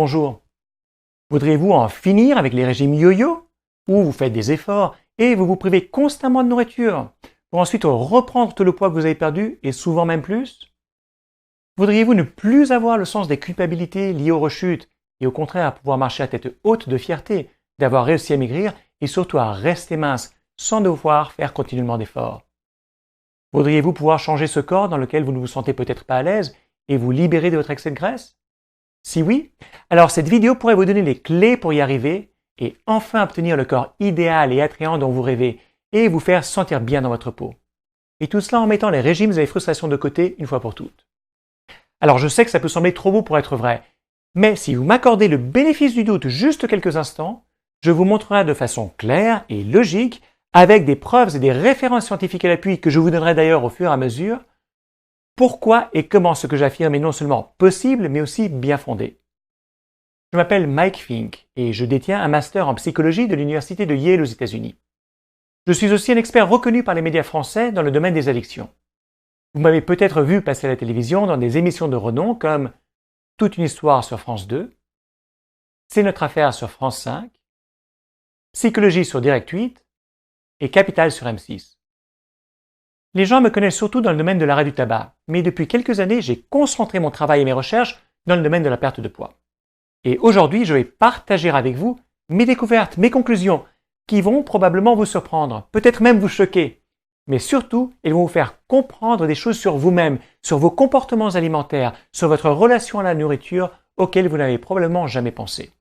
Bonjour. Voudriez-vous en finir avec les régimes yo-yo, où vous faites des efforts et vous vous privez constamment de nourriture pour ensuite reprendre tout le poids que vous avez perdu et souvent même plus? Voudriez-vous ne plus avoir le sens des culpabilités liées aux rechutes et au contraire pouvoir marcher à tête haute de fierté d'avoir réussi à maigrir et surtout à rester mince sans devoir faire continuellement d'efforts? Voudriez-vous pouvoir changer ce corps dans lequel vous ne vous sentez peut-être pas à l'aise et vous libérer de votre excès de graisse? Si oui, alors cette vidéo pourrait vous donner les clés pour y arriver et enfin obtenir le corps idéal et attrayant dont vous rêvez et vous faire sentir bien dans votre peau. Et tout cela en mettant les régimes et les frustrations de côté une fois pour toutes. Alors je sais que ça peut sembler trop beau pour être vrai, mais si vous m'accordez le bénéfice du doute juste quelques instants, je vous montrerai de façon claire et logique, avec des preuves et des références scientifiques à l'appui que je vous donnerai d'ailleurs au fur et à mesure, pourquoi et comment ce que j'affirme est non seulement possible, mais aussi bien fondé. Je m'appelle Mike Fink et je détiens un master en psychologie de l'université de Yale aux États-Unis. Je suis aussi un expert reconnu par les médias français dans le domaine des addictions. Vous m'avez peut-être vu passer à la télévision dans des émissions de renom comme Toute une histoire sur France 2, C'est notre affaire sur France 5, Psychologie sur Direct 8 et Capital sur M6. Les gens me connaissent surtout dans le domaine de l'arrêt du tabac, mais depuis quelques années, j'ai concentré mon travail et mes recherches dans le domaine de la perte de poids. Et aujourd'hui, je vais partager avec vous mes découvertes, mes conclusions, qui vont probablement vous surprendre, peut-être même vous choquer. Mais surtout, elles vont vous faire comprendre des choses sur vous-même, sur vos comportements alimentaires, sur votre relation à la nourriture auxquelles vous n'avez probablement jamais pensé.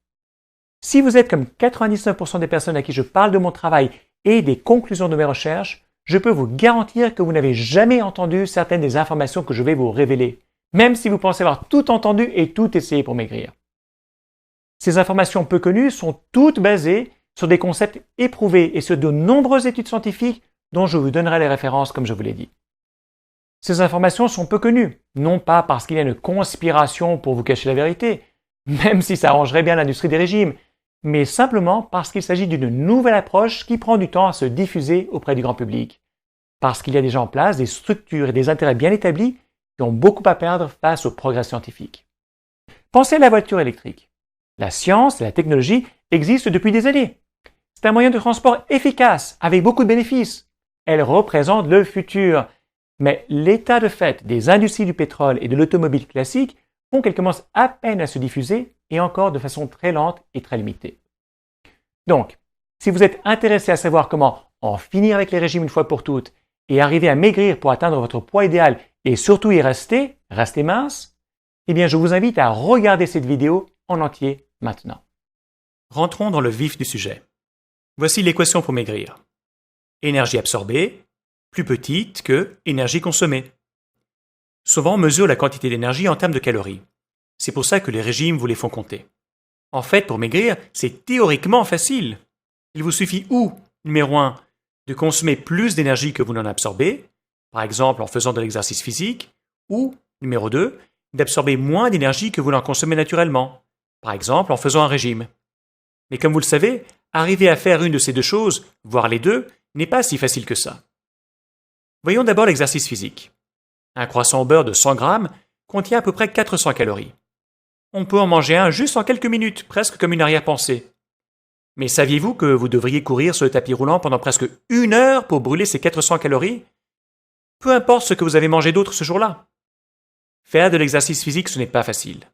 Si vous êtes comme 99% des personnes à qui je parle de mon travail et des conclusions de mes recherches, je peux vous garantir que vous n'avez jamais entendu certaines des informations que je vais vous révéler, même si vous pensez avoir tout entendu et tout essayé pour maigrir. Ces informations peu connues sont toutes basées sur des concepts éprouvés et sur de nombreuses études scientifiques dont je vous donnerai les références comme je vous l'ai dit. Ces informations sont peu connues, non pas parce qu'il y a une conspiration pour vous cacher la vérité, même si ça arrangerait bien l'industrie des régimes, mais simplement parce qu'il s'agit d'une nouvelle approche qui prend du temps à se diffuser auprès du grand public, parce qu'il y a déjà en place des structures et des intérêts bien établis qui ont beaucoup à perdre face au progrès scientifique. Pensez à la voiture électrique. La science et la technologie existent depuis des années. C'est un moyen de transport efficace, avec beaucoup de bénéfices. Elle représente le futur. Mais l'état de fait des industries du pétrole et de l'automobile classique font qu'elles commencent à peine à se diffuser et encore de façon très lente et très limitée. Donc, si vous êtes intéressé à savoir comment en finir avec les régimes une fois pour toutes et arriver à maigrir pour atteindre votre poids idéal et surtout y rester mince, eh bien je vous invite à regarder cette vidéo en entier maintenant. Rentrons dans le vif du sujet. Voici l'équation pour maigrir. Énergie absorbée, plus petite que énergie consommée. Souvent, on mesure la quantité d'énergie en termes de calories. C'est pour ça que les régimes vous les font compter. En fait, pour maigrir, c'est théoriquement facile. Il vous suffit numéro 1, de consommer plus d'énergie que vous n'en absorbez, par exemple en faisant de l'exercice physique, ou, numéro 2, d'absorber moins d'énergie que vous n'en consommez naturellement, par exemple en faisant un régime. Mais comme vous le savez, arriver à faire une de ces deux choses, voire les deux, n'est pas si facile que ça. Voyons d'abord l'exercice physique. Un croissant au beurre de 100 grammes contient à peu près 400 calories. On peut en manger un juste en quelques minutes, presque comme une arrière-pensée. Mais saviez-vous que vous devriez courir sur le tapis roulant pendant presque 1 heure pour brûler ces 400 calories? Peu importe ce que vous avez mangé d'autre ce jour-là. Faire de l'exercice physique, ce n'est pas facile.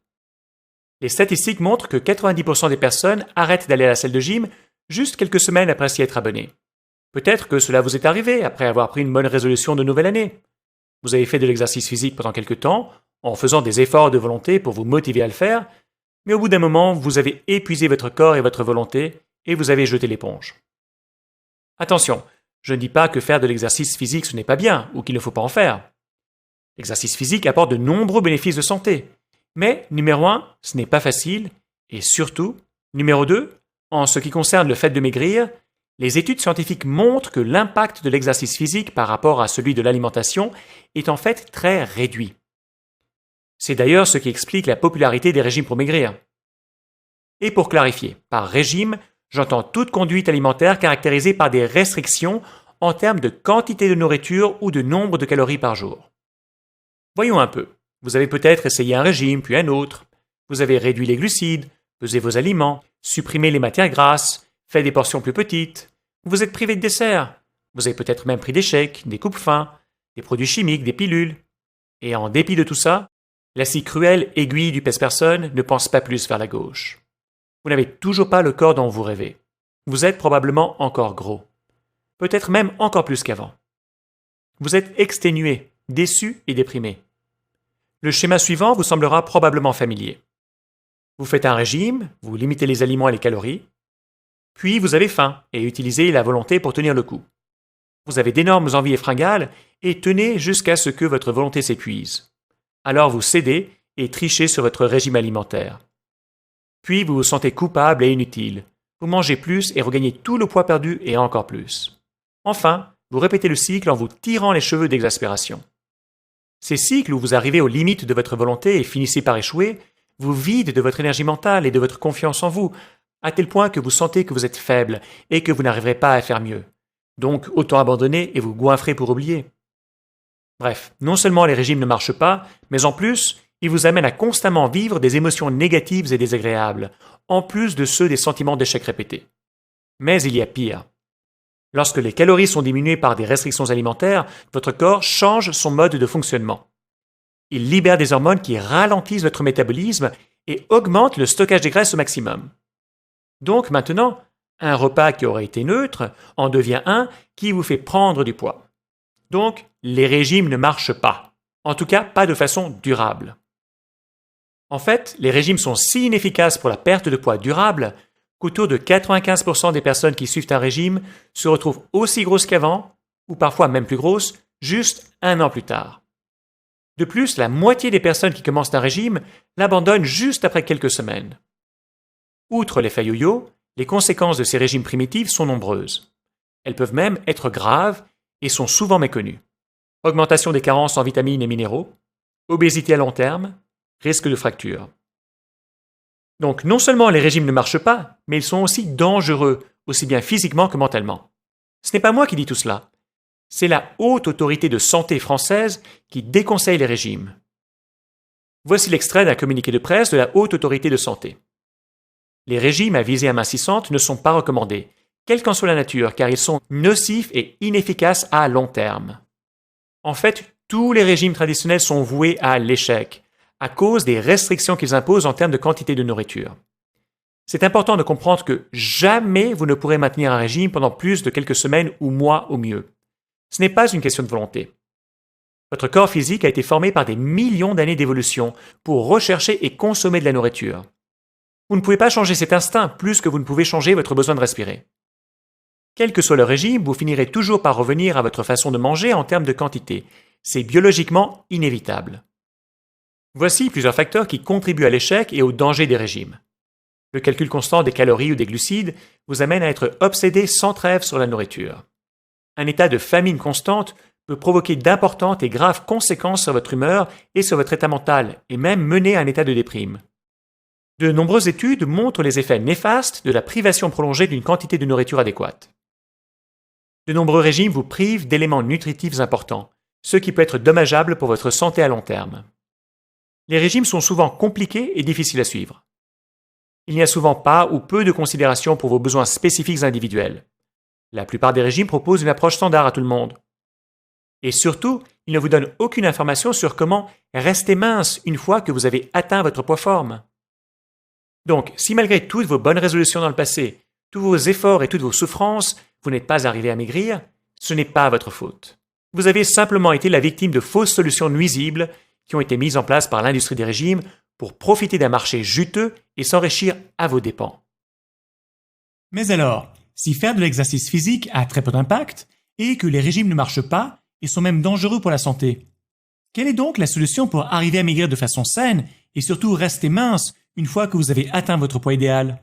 Les statistiques montrent que 90% des personnes arrêtent d'aller à la salle de gym juste quelques semaines après s'y être abonnées. Peut-être que cela vous est arrivé après avoir pris une bonne résolution de nouvelle année. Vous avez fait de l'exercice physique pendant quelque temps, en faisant des efforts de volonté pour vous motiver à le faire, mais au bout d'un moment, vous avez épuisé votre corps et votre volonté et vous avez jeté l'éponge. Attention, je ne dis pas que faire de l'exercice physique ce n'est pas bien ou qu'il ne faut pas en faire. L'exercice physique apporte de nombreux bénéfices de santé, mais numéro 1, ce n'est pas facile et surtout, numéro 2, en ce qui concerne le fait de maigrir, les études scientifiques montrent que l'impact de l'exercice physique par rapport à celui de l'alimentation est en fait très réduit. C'est d'ailleurs ce qui explique la popularité des régimes pour maigrir. Et pour clarifier, par régime, j'entends toute conduite alimentaire caractérisée par des restrictions en termes de quantité de nourriture ou de nombre de calories par jour. Voyons un peu. Vous avez peut-être essayé un régime, puis un autre. Vous avez réduit les glucides, pesé vos aliments, supprimé les matières grasses, fait des portions plus petites. Vous vous êtes privé de dessert. Vous avez peut-être même pris des shakes, des coupes-faim, des produits chimiques, des pilules. Et en dépit de tout ça, la si cruelle aiguille du pèse-personne ne pense pas plus vers la gauche. Vous n'avez toujours pas le corps dont vous rêvez. Vous êtes probablement encore gros. Peut-être même encore plus qu'avant. Vous êtes exténué, déçu et déprimé. Le schéma suivant vous semblera probablement familier. Vous faites un régime, vous limitez les aliments et les calories, puis vous avez faim et utilisez la volonté pour tenir le coup. Vous avez d'énormes envies fringales et tenez jusqu'à ce que votre volonté s'épuise. Alors vous cédez et trichez sur votre régime alimentaire. Puis vous vous sentez coupable et inutile. Vous mangez plus et regagnez tout le poids perdu et encore plus. Enfin, vous répétez le cycle en vous tirant les cheveux d'exaspération. Ces cycles où vous arrivez aux limites de votre volonté et finissez par échouer, vous vident de votre énergie mentale et de votre confiance en vous, à tel point que vous sentez que vous êtes faible et que vous n'arriverez pas à faire mieux. Donc, autant abandonner et vous goinfrer pour oublier. Bref, non seulement les régimes ne marchent pas, mais en plus, ils vous amènent à constamment vivre des émotions négatives et désagréables, en plus de ceux des sentiments d'échec répétés. Mais il y a pire. Lorsque les calories sont diminuées par des restrictions alimentaires, votre corps change son mode de fonctionnement. Il libère des hormones qui ralentissent votre métabolisme et augmentent le stockage des graisses au maximum. Donc maintenant, un repas qui aurait été neutre en devient un qui vous fait prendre du poids. Donc, les régimes ne marchent pas. En tout cas, pas de façon durable. En fait, les régimes sont si inefficaces pour la perte de poids durable qu'autour de 95% des personnes qui suivent un régime se retrouvent aussi grosses qu'avant, ou parfois même plus grosses, juste un an plus tard. De plus, la moitié des personnes qui commencent un régime l'abandonnent juste après quelques semaines. Outre l'effet yo-yo, les conséquences de ces régimes primitifs sont nombreuses. Elles peuvent même être graves et sont souvent méconnues. Augmentation des carences en vitamines et minéraux, obésité à long terme, risque de fracture. Donc non seulement les régimes ne marchent pas, mais ils sont aussi dangereux, aussi bien physiquement que mentalement. Ce n'est pas moi qui dis tout cela. C'est la Haute Autorité de Santé française qui déconseille les régimes. Voici l'extrait d'un communiqué de presse de la Haute Autorité de Santé. Les régimes à visée amincissante ne sont pas recommandés, quelle qu'en soit la nature, car ils sont nocifs et inefficaces à long terme. En fait, tous les régimes traditionnels sont voués à l'échec, à cause des restrictions qu'ils imposent en termes de quantité de nourriture. C'est important de comprendre que jamais vous ne pourrez maintenir un régime pendant plus de quelques semaines ou mois au mieux. Ce n'est pas une question de volonté. Votre corps physique a été formé par des millions d'années d'évolution pour rechercher et consommer de la nourriture. Vous ne pouvez pas changer cet instinct plus que vous ne pouvez changer votre besoin de respirer. Quel que soit le régime, vous finirez toujours par revenir à votre façon de manger en termes de quantité. C'est biologiquement inévitable. Voici plusieurs facteurs qui contribuent à l'échec et au danger des régimes. Le calcul constant des calories ou des glucides vous amène à être obsédé sans trêve sur la nourriture. Un état de famine constante peut provoquer d'importantes et graves conséquences sur votre humeur et sur votre état mental, et même mener à un état de déprime. De nombreuses études montrent les effets néfastes de la privation prolongée d'une quantité de nourriture adéquate. De nombreux régimes vous privent d'éléments nutritifs importants, ce qui peut être dommageable pour votre santé à long terme. Les régimes sont souvent compliqués et difficiles à suivre. Il n'y a souvent pas ou peu de considération pour vos besoins spécifiques individuels. La plupart des régimes proposent une approche standard à tout le monde. Et surtout, ils ne vous donnent aucune information sur comment rester mince une fois que vous avez atteint votre poids forme. Donc, si malgré toutes vos bonnes résolutions dans le passé, tous vos efforts et toutes vos souffrances, vous n'êtes pas arrivé à maigrir, ce n'est pas votre faute. Vous avez simplement été la victime de fausses solutions nuisibles qui ont été mises en place par l'industrie des régimes pour profiter d'un marché juteux et s'enrichir à vos dépens. Mais alors, si faire de l'exercice physique a très peu d'impact et que les régimes ne marchent pas et sont même dangereux pour la santé, quelle est donc la solution pour arriver à maigrir de façon saine et surtout rester mince une fois que vous avez atteint votre poids idéal?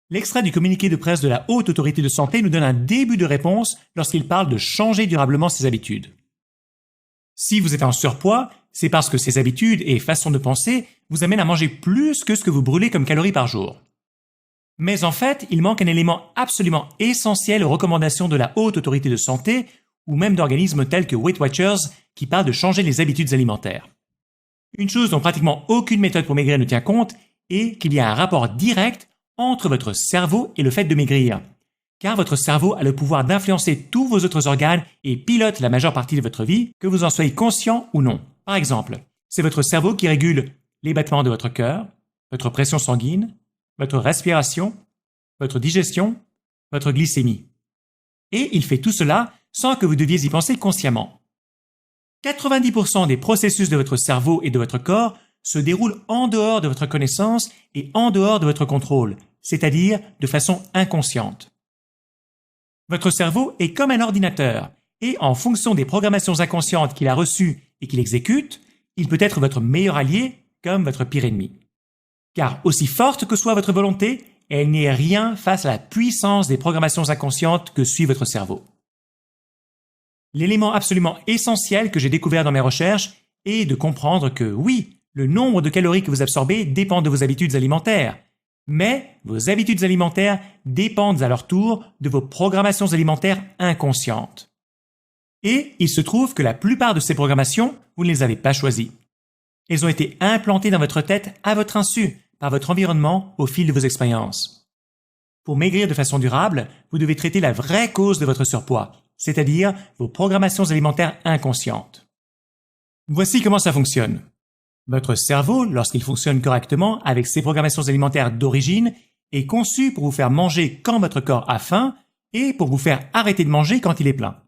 L'extrait du communiqué de presse de la Haute Autorité de Santé nous donne un début de réponse lorsqu'il parle de changer durablement ses habitudes. Si vous êtes en surpoids, c'est parce que ces habitudes et façons de penser vous amènent à manger plus que ce que vous brûlez comme calories par jour. Mais en fait, il manque un élément absolument essentiel aux recommandations de la Haute Autorité de Santé ou même d'organismes tels que Weight Watchers qui parlent de changer les habitudes alimentaires. Une chose dont pratiquement aucune méthode pour maigrir ne tient compte et qu'il y a un rapport direct entre votre cerveau et le fait de maigrir. Car votre cerveau a le pouvoir d'influencer tous vos autres organes et pilote la majeure partie de votre vie, que vous en soyez conscient ou non. Par exemple, c'est votre cerveau qui régule les battements de votre cœur, votre pression sanguine, votre respiration, votre digestion, votre glycémie. Et il fait tout cela sans que vous deviez y penser consciemment. 90% des processus de votre cerveau et de votre corps se déroulent en dehors de votre connaissance et en dehors de votre contrôle, c'est-à-dire de façon inconsciente. Votre cerveau est comme un ordinateur, et en fonction des programmations inconscientes qu'il a reçues et qu'il exécute, il peut être votre meilleur allié comme votre pire ennemi. Car aussi forte que soit votre volonté, elle n'est rien face à la puissance des programmations inconscientes que suit votre cerveau. L'élément absolument essentiel que j'ai découvert dans mes recherches est de comprendre que oui, le nombre de calories que vous absorbez dépend de vos habitudes alimentaires, mais vos habitudes alimentaires dépendent à leur tour de vos programmations alimentaires inconscientes. Et il se trouve que la plupart de ces programmations, vous ne les avez pas choisies. Elles ont été implantées dans votre tête à votre insu, par votre environnement au fil de vos expériences. Pour maigrir de façon durable, vous devez traiter la vraie cause de votre surpoids, c'est-à-dire vos programmations alimentaires inconscientes. Voici comment ça fonctionne. Votre cerveau, lorsqu'il fonctionne correctement avec ses programmations alimentaires d'origine, est conçu pour vous faire manger quand votre corps a faim et pour vous faire arrêter de manger quand il est plein.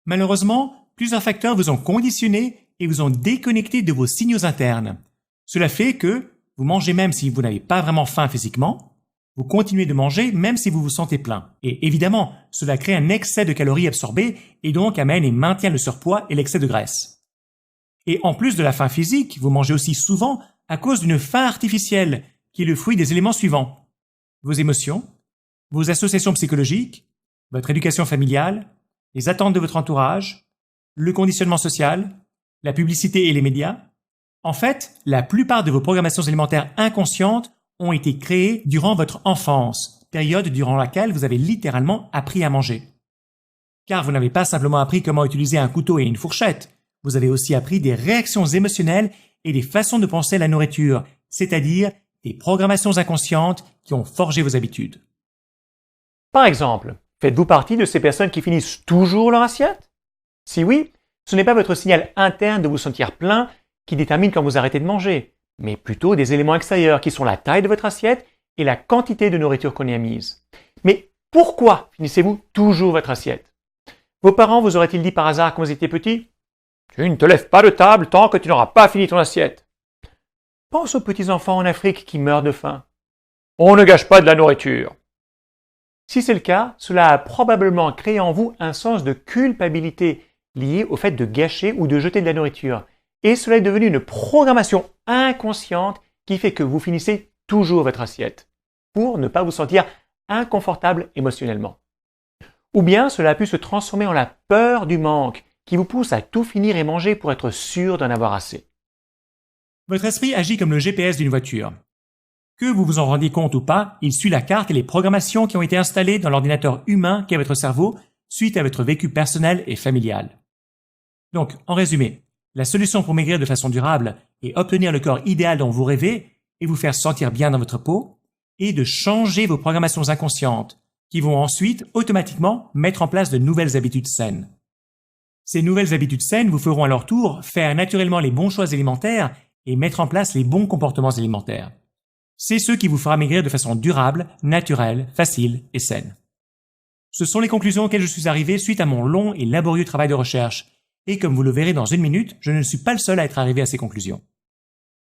Malheureusement, plusieurs facteurs vous ont conditionné et vous ont déconnecté de vos signaux internes. Cela fait que vous mangez même si vous n'avez pas vraiment faim physiquement, vous continuez de manger même si vous vous sentez plein. Et évidemment, cela crée un excès de calories absorbées et donc amène et maintient le surpoids et l'excès de graisse. Et en plus de la faim physique, vous mangez aussi souvent à cause d'une faim artificielle, qui est le fruit des éléments suivants. Vos émotions, vos associations psychologiques, votre éducation familiale, les attentes de votre entourage, le conditionnement social, la publicité et les médias. En fait, la plupart de vos programmations alimentaires inconscientes ont été créées durant votre enfance, période durant laquelle vous avez littéralement appris à manger. Car vous n'avez pas simplement appris comment utiliser un couteau et une fourchette, vous avez aussi appris des réactions émotionnelles et des façons de penser à la nourriture, c'est-à-dire des programmations inconscientes qui ont forgé vos habitudes. Par exemple, faites-vous partie de ces personnes qui finissent toujours leur assiette? Si oui, ce n'est pas votre signal interne de vous sentir plein qui détermine quand vous arrêtez de manger, mais plutôt des éléments extérieurs qui sont la taille de votre assiette et la quantité de nourriture qu'on y a mise. Mais pourquoi finissez-vous toujours votre assiette? Vos parents vous auraient-ils dit par hasard quand vous étiez petit? Tu ne te lèves pas de table tant que tu n'auras pas fini ton assiette. Pense aux petits enfants en Afrique qui meurent de faim. On ne gâche pas de la nourriture. Si c'est le cas, cela a probablement créé en vous un sens de culpabilité lié au fait de gâcher ou de jeter de la nourriture. Et cela est devenu une programmation inconsciente qui fait que vous finissez toujours votre assiette pour ne pas vous sentir inconfortable émotionnellement. Ou bien cela a pu se transformer en la peur du manque qui vous pousse à tout finir et manger pour être sûr d'en avoir assez. Votre esprit agit comme le GPS d'une voiture. Que vous vous en rendiez compte ou pas, il suit la carte et les programmations qui ont été installées dans l'ordinateur humain qu'est votre cerveau suite à votre vécu personnel et familial. Donc, en résumé, la solution pour maigrir de façon durable et obtenir le corps idéal dont vous rêvez et vous faire sentir bien dans votre peau est de changer vos programmations inconscientes qui vont ensuite automatiquement mettre en place de nouvelles habitudes saines. Ces nouvelles habitudes saines vous feront à leur tour faire naturellement les bons choix alimentaires et mettre en place les bons comportements alimentaires. C'est ce qui vous fera maigrir de façon durable, naturelle, facile et saine. Ce sont les conclusions auxquelles je suis arrivé suite à mon long et laborieux travail de recherche. Et comme vous le verrez dans une minute, je ne suis pas le seul à être arrivé à ces conclusions.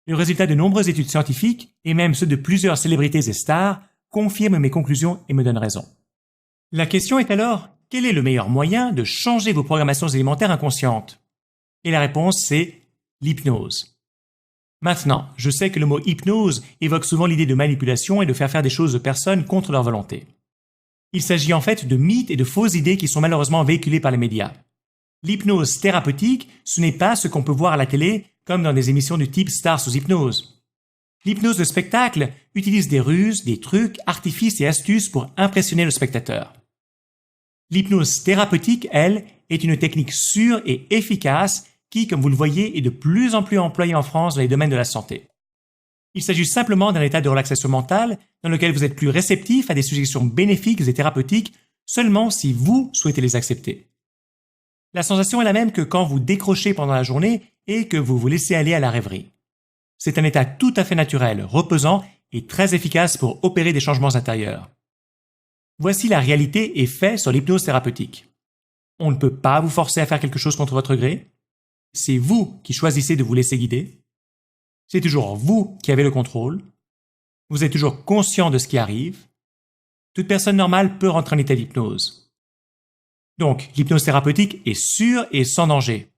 Le résultat de nombreuses études scientifiques, et même ceux de plusieurs célébrités et stars, confirment mes conclusions et me donnent raison. La question est alors, quel est le meilleur moyen de changer vos programmations alimentaires inconscientes? Et la réponse, c'est l'hypnose. Maintenant, je sais que le mot hypnose évoque souvent l'idée de manipulation et de faire des choses aux personnes contre leur volonté. Il s'agit en fait de mythes et de fausses idées qui sont malheureusement véhiculées par les médias. L'hypnose thérapeutique, ce n'est pas ce qu'on peut voir à la télé comme dans des émissions du type Stars sous hypnose. L'hypnose de spectacle utilise des ruses, des trucs, artifices et astuces pour impressionner le spectateur. L'hypnose thérapeutique, elle, est une technique sûre et efficace qui, comme vous le voyez, est de plus en plus employée en France dans les domaines de la santé. Il s'agit simplement d'un état de relaxation mentale dans lequel vous êtes plus réceptif à des suggestions bénéfiques et thérapeutiques seulement si vous souhaitez les accepter. La sensation est la même que quand vous décrochez pendant la journée et que vous vous laissez aller à la rêverie. C'est un état tout à fait naturel, reposant et très efficace pour opérer des changements intérieurs. Voici la réalité et fait sur l'hypnose thérapeutique. On ne peut pas vous forcer à faire quelque chose contre votre gré. C'est vous qui choisissez de vous laisser guider. C'est toujours vous qui avez le contrôle. Vous êtes toujours conscient de ce qui arrive. Toute personne normale peut rentrer en état d'hypnose. Donc, l'hypnose thérapeutique est sûre et sans danger.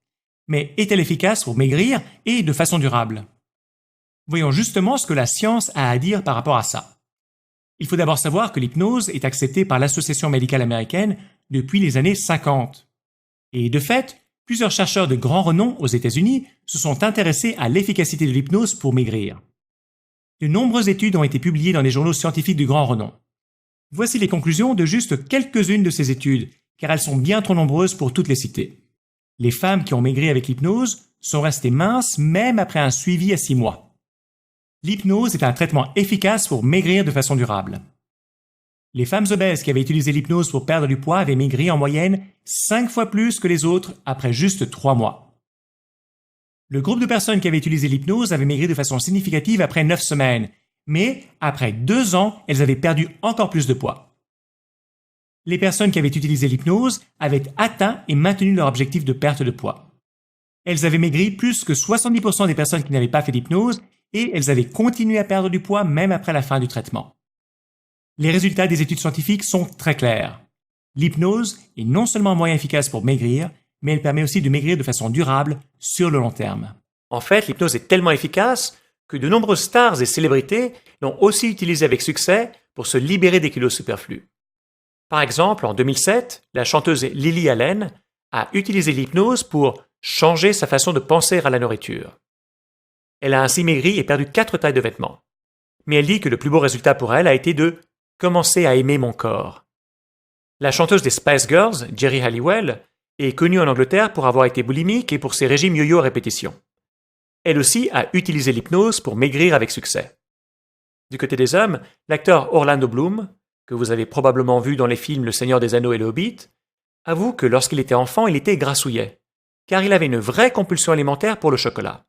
Mais est-elle efficace pour maigrir et de façon durable? Voyons justement ce que la science a à dire par rapport à ça. Il faut d'abord savoir que l'hypnose est acceptée par l'Association médicale américaine depuis les années 50. Et de fait, plusieurs chercheurs de grand renom aux États-Unis se sont intéressés à l'efficacité de l'hypnose pour maigrir. De nombreuses études ont été publiées dans des journaux scientifiques de grand renom. Voici les conclusions de juste quelques-unes de ces études, car elles sont bien trop nombreuses pour toutes les citer. Les femmes qui ont maigri avec l'hypnose sont restées minces même après un suivi à 6 mois. L'hypnose est un traitement efficace pour maigrir de façon durable. Les femmes obèses qui avaient utilisé l'hypnose pour perdre du poids avaient maigri en moyenne 5 fois plus que les autres après juste 3 mois. Le groupe de personnes qui avaient utilisé l'hypnose avait maigri de façon significative après 9 semaines, mais après 2 ans, elles avaient perdu encore plus de poids. Les personnes qui avaient utilisé l'hypnose avaient atteint et maintenu leur objectif de perte de poids. Elles avaient maigri plus que 70% des personnes qui n'avaient pas fait d'hypnose et elles avaient continué à perdre du poids même après la fin du traitement. Les résultats des études scientifiques sont très clairs. L'hypnose est non seulement un moyen efficace pour maigrir, mais elle permet aussi de maigrir de façon durable sur le long terme. En fait, l'hypnose est tellement efficace que de nombreuses stars et célébrités l'ont aussi utilisée avec succès pour se libérer des kilos superflus. Par exemple, en 2007, la chanteuse Lily Allen a utilisé l'hypnose pour changer sa façon de penser à la nourriture. Elle a ainsi maigri et perdu 4 tailles de vêtements. Mais elle dit que le plus beau résultat pour elle a été de commencer à aimer mon corps. La chanteuse des Spice Girls, Geri Halliwell, est connue en Angleterre pour avoir été boulimique et pour ses régimes yo-yo à répétition. Elle aussi a utilisé l'hypnose pour maigrir avec succès. Du côté des hommes, l'acteur Orlando Bloom, que vous avez probablement vu dans les films Le Seigneur des Anneaux et Le Hobbit, avoue que lorsqu'il était enfant, il était grassouillet, car il avait une vraie compulsion alimentaire pour le chocolat.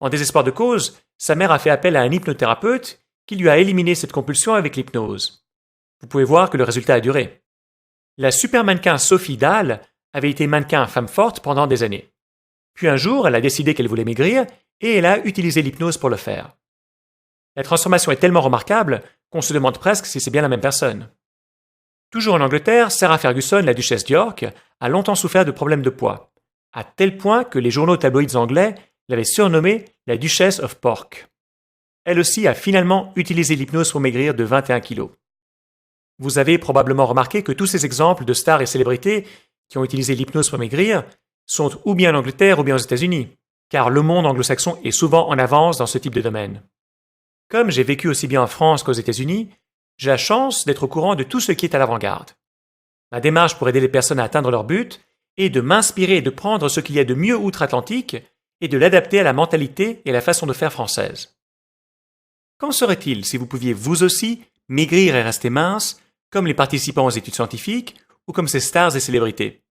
En désespoir de cause, sa mère a fait appel à un hypnothérapeute qui lui a éliminé cette compulsion avec l'hypnose. Vous pouvez voir que le résultat a duré. La super mannequin Sophie Dahl avait été mannequin femme forte pendant des années. Puis un jour, elle a décidé qu'elle voulait maigrir et elle a utilisé l'hypnose pour le faire. La transformation est tellement remarquable qu'on se demande presque si c'est bien la même personne. Toujours en Angleterre, Sarah Ferguson, la duchesse d'York, a longtemps souffert de problèmes de poids, à tel point que les journaux tabloïds anglais l'avaient surnommée la Duchess of Pork. Elle aussi a finalement utilisé l'hypnose pour maigrir de 21 kilos. Vous avez probablement remarqué que tous ces exemples de stars et célébrités qui ont utilisé l'hypnose pour maigrir sont ou bien en Angleterre ou bien aux États-Unis, car le monde anglo-saxon est souvent en avance dans ce type de domaine. Comme j'ai vécu aussi bien en France qu'aux États-Unis, j'ai la chance d'être au courant de tout ce qui est à l'avant-garde. Ma démarche pour aider les personnes à atteindre leur but est de m'inspirer et de prendre ce qu'il y a de mieux outre-Atlantique et de l'adapter à la mentalité et à la façon de faire française. Qu'en serait-il si vous pouviez vous aussi maigrir et rester mince, comme les participants aux études scientifiques ou comme ces stars et célébrités?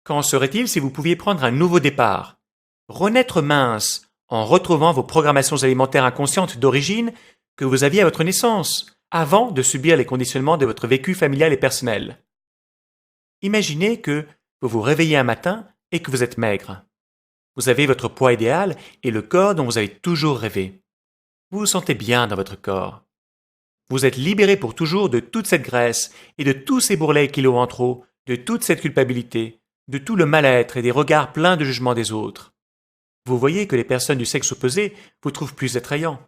Qu'en serait-il si vous pouviez prendre un nouveau départ, renaître mince en retrouvant vos programmations alimentaires inconscientes d'origine que vous aviez à votre naissance, avant de subir les conditionnements de votre vécu familial et personnel? Imaginez que vous vous réveillez un matin et que vous êtes maigre. Vous avez votre poids idéal et le corps dont vous avez toujours rêvé. Vous vous sentez bien dans votre corps. Vous êtes libéré pour toujours de toute cette graisse et de tous ces bourrelets et kilos en trop, de toute cette culpabilité, de tout le mal-être et des regards pleins de jugement des autres. Vous voyez que les personnes du sexe opposé vous trouvent plus attrayants.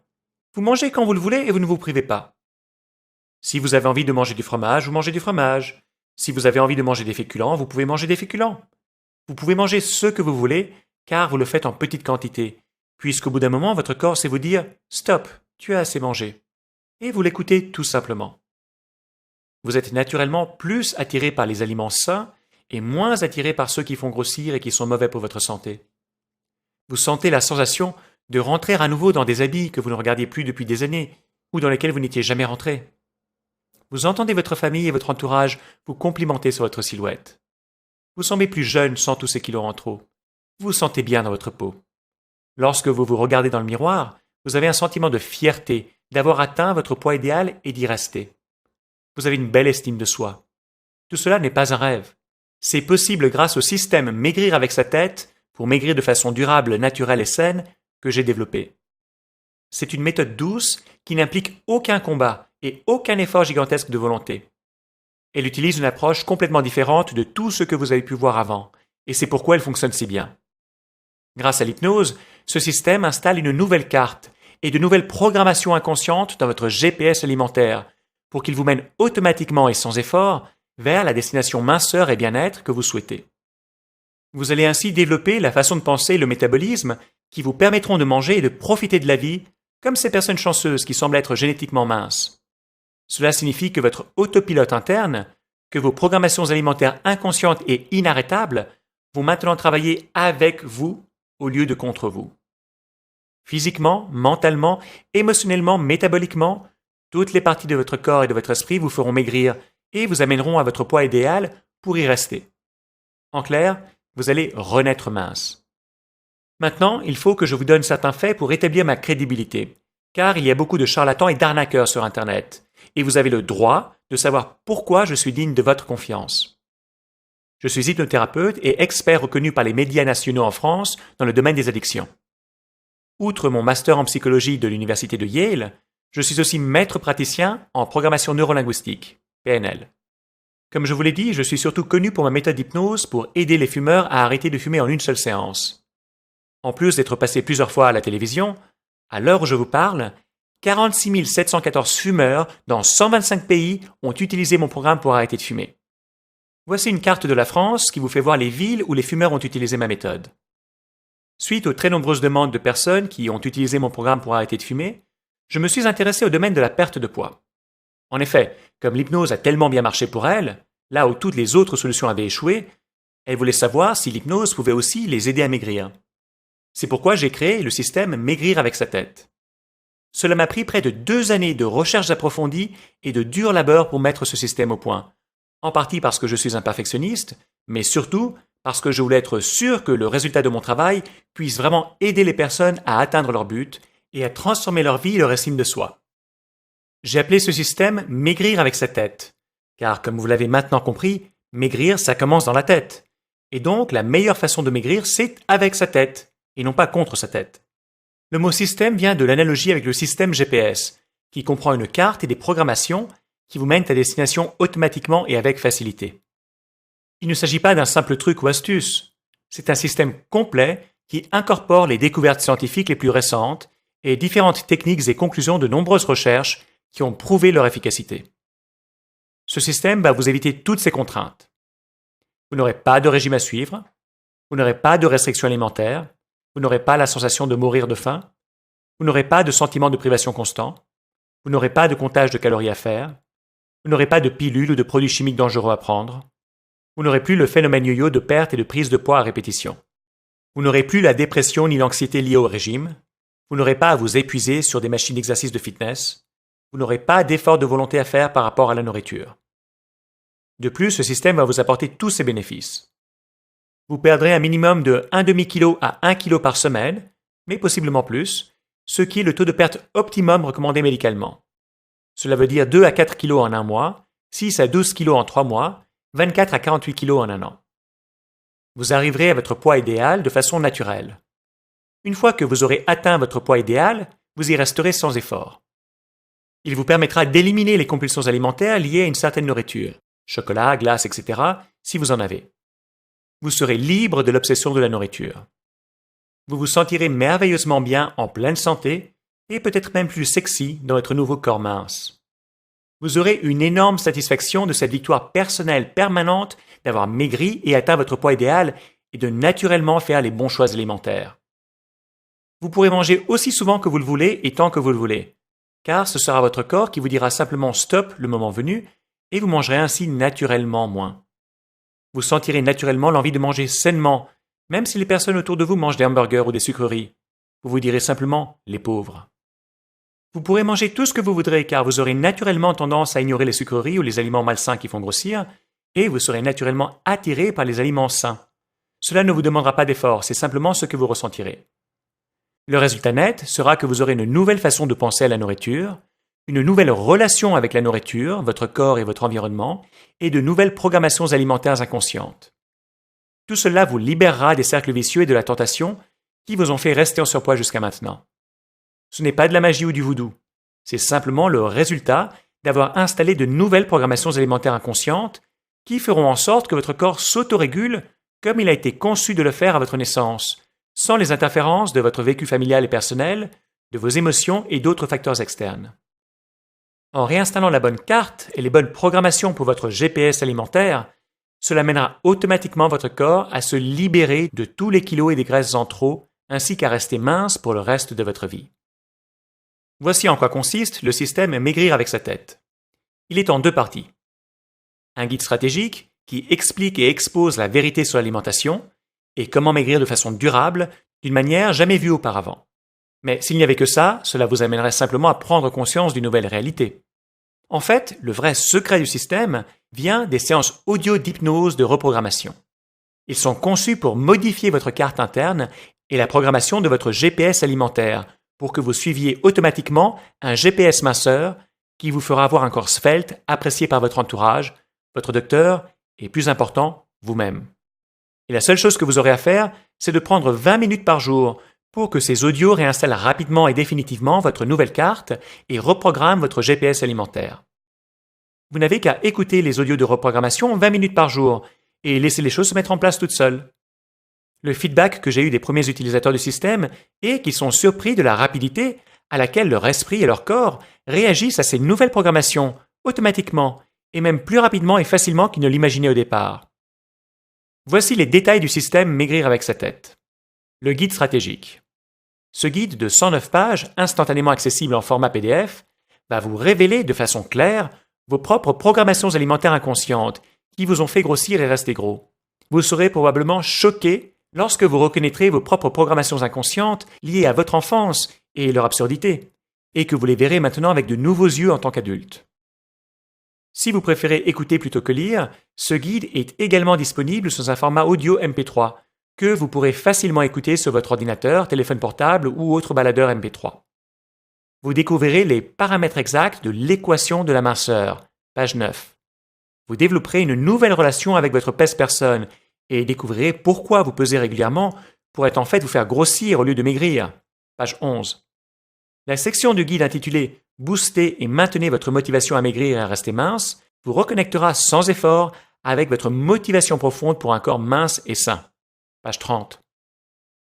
Vous mangez quand vous le voulez et vous ne vous privez pas. Si vous avez envie de manger du fromage, vous mangez du fromage. Si vous avez envie de manger des féculents, vous pouvez manger des féculents. Vous pouvez manger ce que vous voulez, car vous le faites en petite quantité, puisqu'au bout d'un moment, votre corps sait vous dire « Stop, tu as assez mangé ». Et vous l'écoutez tout simplement. Vous êtes naturellement plus attiré par les aliments sains et moins attiré par ceux qui font grossir et qui sont mauvais pour votre santé. Vous sentez la sensation de rentrer à nouveau dans des habits que vous ne regardiez plus depuis des années ou dans lesquels vous n'étiez jamais rentré. Vous entendez votre famille et votre entourage vous complimenter sur votre silhouette. Vous semblez plus jeune sans tous ces kilos en trop. Vous vous sentez bien dans votre peau. Lorsque vous vous regardez dans le miroir, vous avez un sentiment de fierté d'avoir atteint votre poids idéal et d'y rester. Vous avez une belle estime de soi. Tout cela n'est pas un rêve. C'est possible grâce au système Maigrir avec sa tête pour maigrir de façon durable, naturelle et saine que j'ai développé. C'est une méthode douce qui n'implique aucun combat et aucun effort gigantesque de volonté. Elle utilise une approche complètement différente de tout ce que vous avez pu voir avant, et c'est pourquoi elle fonctionne si bien. Grâce à l'hypnose, ce système installe une nouvelle carte et de nouvelles programmations inconscientes dans votre GPS alimentaire pour qu'il vous mène automatiquement et sans effort vers la destination minceur et bien-être que vous souhaitez. Vous allez ainsi développer la façon de penser et le métabolisme qui vous permettront de manger et de profiter de la vie comme ces personnes chanceuses qui semblent être génétiquement minces. Cela signifie que votre autopilote interne, que vos programmations alimentaires inconscientes et inarrêtables vont maintenant travailler avec vous au lieu de contre vous. Physiquement, mentalement, émotionnellement, métaboliquement, toutes les parties de votre corps et de votre esprit vous feront maigrir et vous amèneront à votre poids idéal pour y rester. En clair, vous allez renaître mince. Maintenant, il faut que je vous donne certains faits pour établir ma crédibilité, car il y a beaucoup de charlatans et d'arnaqueurs sur Internet, et vous avez le droit de savoir pourquoi je suis digne de votre confiance. Je suis hypnothérapeute et expert reconnu par les médias nationaux en France dans le domaine des addictions. Outre mon master en psychologie de l'université de Yale, je suis aussi maître praticien en programmation neurolinguistique, PNL. Comme je vous l'ai dit, je suis surtout connu pour ma méthode d'hypnose pour aider les fumeurs à arrêter de fumer en une seule séance. En plus d'être passé plusieurs fois à la télévision, à l'heure où je vous parle, 46 714 fumeurs dans 125 pays ont utilisé mon programme pour arrêter de fumer. Voici une carte de la France qui vous fait voir les villes où les fumeurs ont utilisé ma méthode. Suite aux très nombreuses demandes de personnes qui ont utilisé mon programme pour arrêter de fumer, je me suis intéressé au domaine de la perte de poids. En effet, comme l'hypnose a tellement bien marché pour elle, là où toutes les autres solutions avaient échoué, elle voulait savoir si l'hypnose pouvait aussi les aider à maigrir. C'est pourquoi j'ai créé le système Maigrir avec sa tête. Cela m'a pris près de 2 années de recherches approfondies et de dur labeur pour mettre ce système au point, en partie parce que je suis un perfectionniste, mais surtout parce que je voulais être sûr que le résultat de mon travail puisse vraiment aider les personnes à atteindre leur but et à transformer leur vie et leur estime de soi. J'ai appelé ce système « Maigrir avec sa tête », car comme vous l'avez maintenant compris, maigrir, ça commence dans la tête. Et donc, la meilleure façon de maigrir, c'est avec sa tête, et non pas contre sa tête. Le mot « système » vient de l'analogie avec le système GPS, qui comprend une carte et des programmations qui vous mènent à destination automatiquement et avec facilité. Il ne s'agit pas d'un simple truc ou astuce. C'est un système complet qui incorpore les découvertes scientifiques les plus récentes et différentes techniques et conclusions de nombreuses recherches qui ont prouvé leur efficacité. Ce système va vous éviter toutes ces contraintes. Vous n'aurez pas de régime à suivre, vous n'aurez pas de restrictions alimentaires, vous n'aurez pas la sensation de mourir de faim, vous n'aurez pas de sentiment de privation constant, vous n'aurez pas de comptage de calories à faire, vous n'aurez pas de pilules ou de produits chimiques dangereux à prendre, vous n'aurez plus le phénomène yo-yo de perte et de prise de poids à répétition. Vous n'aurez plus la dépression ni l'anxiété liées au régime, vous n'aurez pas à vous épuiser sur des machines d'exercice de fitness, vous n'aurez pas d'effort de volonté à faire par rapport à la nourriture. De plus, ce système va vous apporter tous ces bénéfices. Vous perdrez un minimum de 1,5 kg à 1 kg par semaine, mais possiblement plus, ce qui est le taux de perte optimum recommandé médicalement. Cela veut dire 2 à 4 kg en un mois, 6 à 12 kg en 3 mois, 24 à 48 kg en un an. Vous arriverez à votre poids idéal de façon naturelle. Une fois que vous aurez atteint votre poids idéal, vous y resterez sans effort. Il vous permettra d'éliminer les compulsions alimentaires liées à une certaine nourriture, chocolat, glace, etc., si vous en avez. Vous serez libre de l'obsession de la nourriture. Vous vous sentirez merveilleusement bien en pleine santé et peut-être même plus sexy dans votre nouveau corps mince. Vous aurez une énorme satisfaction de cette victoire personnelle permanente d'avoir maigri et atteint votre poids idéal et de naturellement faire les bons choix alimentaires. Vous pourrez manger aussi souvent que vous le voulez et tant que vous le voulez, car ce sera votre corps qui vous dira simplement stop le moment venu et vous mangerez ainsi naturellement moins. Vous sentirez naturellement l'envie de manger sainement, même si les personnes autour de vous mangent des hamburgers ou des sucreries. Vous vous direz simplement « les pauvres ». Vous pourrez manger tout ce que vous voudrez car vous aurez naturellement tendance à ignorer les sucreries ou les aliments malsains qui font grossir et vous serez naturellement attiré par les aliments sains. Cela ne vous demandera pas d'effort, c'est simplement ce que vous ressentirez. Le résultat net sera que vous aurez une nouvelle façon de penser à la nourriture, une nouvelle relation avec la nourriture, votre corps et votre environnement, et de nouvelles programmations alimentaires inconscientes. Tout cela vous libérera des cercles vicieux et de la tentation qui vous ont fait rester en surpoids jusqu'à maintenant. Ce n'est pas de la magie ou du voodoo, c'est simplement le résultat d'avoir installé de nouvelles programmations alimentaires inconscientes qui feront en sorte que votre corps s'autorégule comme il a été conçu de le faire à votre naissance, sans les interférences de votre vécu familial et personnel, de vos émotions et d'autres facteurs externes. En réinstallant la bonne carte et les bonnes programmations pour votre GPS alimentaire, cela mènera automatiquement votre corps à se libérer de tous les kilos et des graisses en trop, ainsi qu'à rester mince pour le reste de votre vie. Voici en quoi consiste le système Maigrir avec sa tête. Il est en 2 parties. Un guide stratégique qui explique et expose la vérité sur l'alimentation et comment maigrir de façon durable, d'une manière jamais vue auparavant. Mais s'il n'y avait que ça, cela vous amènerait simplement à prendre conscience d'une nouvelle réalité. En fait, le vrai secret du système vient des séances audio d'hypnose de reprogrammation. Ils sont conçus pour modifier votre carte interne et la programmation de votre GPS alimentaire pour que vous suiviez automatiquement un GPS minceur qui vous fera avoir un corps svelte apprécié par votre entourage, votre docteur et, plus important, vous-même. Et la seule chose que vous aurez à faire, c'est de prendre 20 minutes par jour pour que ces audios réinstallent rapidement et définitivement votre nouvelle carte et reprogramment votre GPS alimentaire. Vous n'avez qu'à écouter les audios de reprogrammation 20 minutes par jour et laisser les choses se mettre en place toutes seules. Le feedback que j'ai eu des premiers utilisateurs du système est qu'ils sont surpris de la rapidité à laquelle leur esprit et leur corps réagissent à ces nouvelles programmations automatiquement et même plus rapidement et facilement qu'ils ne l'imaginaient au départ. Voici les détails du système Maigrir avec sa tête. Le guide stratégique. Ce guide de 109 pages, instantanément accessible en format PDF, va vous révéler de façon claire vos propres programmations alimentaires inconscientes qui vous ont fait grossir et rester gros. Vous serez probablement choqué lorsque vous reconnaîtrez vos propres programmations inconscientes liées à votre enfance et leur absurdité, et que vous les verrez maintenant avec de nouveaux yeux en tant qu'adulte. Si vous préférez écouter plutôt que lire, ce guide est également disponible sous un format audio MP3 que vous pourrez facilement écouter sur votre ordinateur, téléphone portable ou autre baladeur MP3. Vous découvrirez les paramètres exacts de l'équation de la minceur, page 9. Vous développerez une nouvelle relation avec votre pèse-personne et découvrirez pourquoi vous pesez régulièrement pourrait en fait vous faire grossir au lieu de maigrir, page 11. La section du guide intitulée « Booster et maintenez votre motivation à maigrir et à rester mince » vous reconnectera sans effort avec votre motivation profonde pour un corps mince et sain, page 30.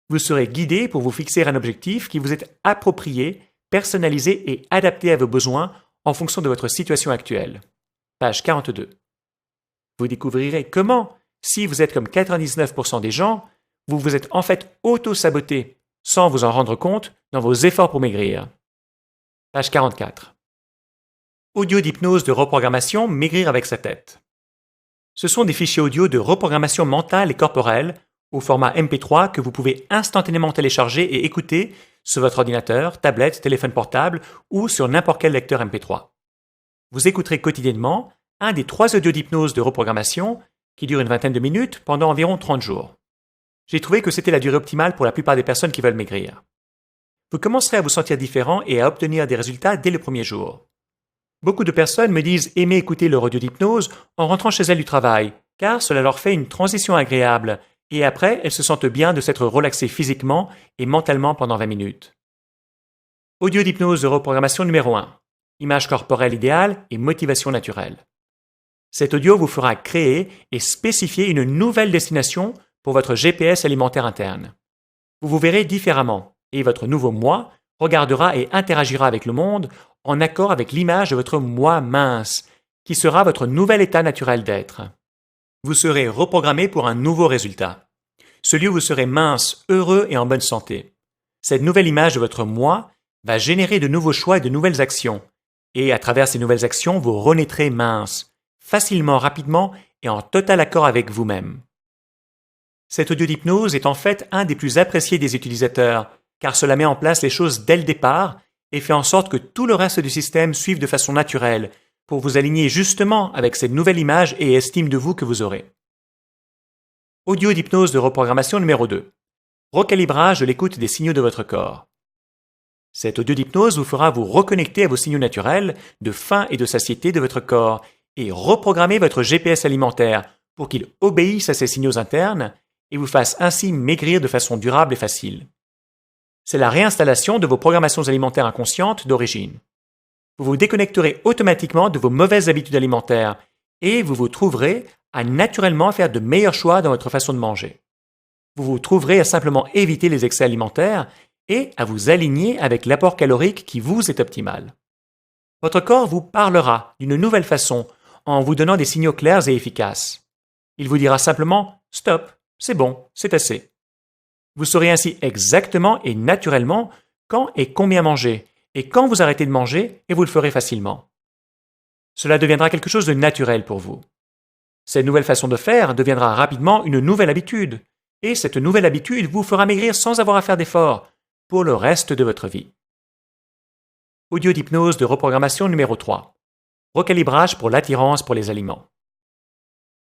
Vous serez guidé pour vous fixer un objectif qui vous est approprié, personnalisé et adapté à vos besoins en fonction de votre situation actuelle, page 42. Vous découvrirez comment, si vous êtes comme 99% des gens, vous vous êtes en fait auto-saboté sans vous en rendre compte dans vos efforts pour maigrir. Page 44. Audio d'hypnose de reprogrammation Maigrir avec sa tête. Ce sont des fichiers audio de reprogrammation mentale et corporelle au format MP3 que vous pouvez instantanément télécharger et écouter sur votre ordinateur, tablette, téléphone portable ou sur n'importe quel lecteur MP3. Vous écouterez quotidiennement un des 3 audios d'hypnose de reprogrammation qui dure une vingtaine de minutes pendant environ 30 jours. J'ai trouvé que c'était la durée optimale pour la plupart des personnes qui veulent maigrir. Vous commencerez à vous sentir différent et à obtenir des résultats dès le premier jour. Beaucoup de personnes me disent aimer écouter leur audio d'hypnose en rentrant chez elles du travail, car cela leur fait une transition agréable, et après elles se sentent bien de s'être relaxées physiquement et mentalement pendant 20 minutes. Audio d'hypnose de reprogrammation numéro 1. Image corporelle idéale et motivation naturelle. Cet audio vous fera créer et spécifier une nouvelle destination pour votre GPS alimentaire interne. Vous vous verrez différemment et votre nouveau moi regardera et interagira avec le monde en accord avec l'image de votre moi mince, qui sera votre nouvel état naturel d'être. Vous serez reprogrammé pour un nouveau résultat. Celui où vous serez mince, heureux et en bonne santé. Cette nouvelle image de votre moi va générer de nouveaux choix et de nouvelles actions. Et à travers ces nouvelles actions, vous renaîtrez mince, facilement, rapidement et en total accord avec vous-même. Cet audio d'hypnose est en fait un des plus appréciés des utilisateurs, car cela met en place les choses dès le départ et fait en sorte que tout le reste du système suive de façon naturelle pour vous aligner justement avec cette nouvelle image et estime de vous que vous aurez. Audio d'hypnose de reprogrammation numéro 2. Recalibrage de l'écoute des signaux de votre corps. Cet audio d'hypnose vous fera vous reconnecter à vos signaux naturels de faim et de satiété de votre corps et reprogrammer votre GPS alimentaire pour qu'il obéisse à ces signaux internes et vous fasse ainsi maigrir de façon durable et facile. C'est la réinstallation de vos programmations alimentaires inconscientes d'origine. Vous vous déconnecterez automatiquement de vos mauvaises habitudes alimentaires et vous vous trouverez à naturellement faire de meilleurs choix dans votre façon de manger. Vous vous trouverez à simplement éviter les excès alimentaires et à vous aligner avec l'apport calorique qui vous est optimal. Votre corps vous parlera d'une nouvelle façon en vous donnant des signaux clairs et efficaces. Il vous dira simplement « Stop, c'est bon, c'est assez ». Vous saurez ainsi exactement et naturellement quand et combien manger et quand vous arrêtez de manger et vous le ferez facilement. Cela deviendra quelque chose de naturel pour vous. Cette nouvelle façon de faire deviendra rapidement une nouvelle habitude et cette nouvelle habitude vous fera maigrir sans avoir à faire d'efforts pour le reste de votre vie. Audio d'hypnose de reprogrammation numéro 3. Recalibrage pour l'attirance pour les aliments.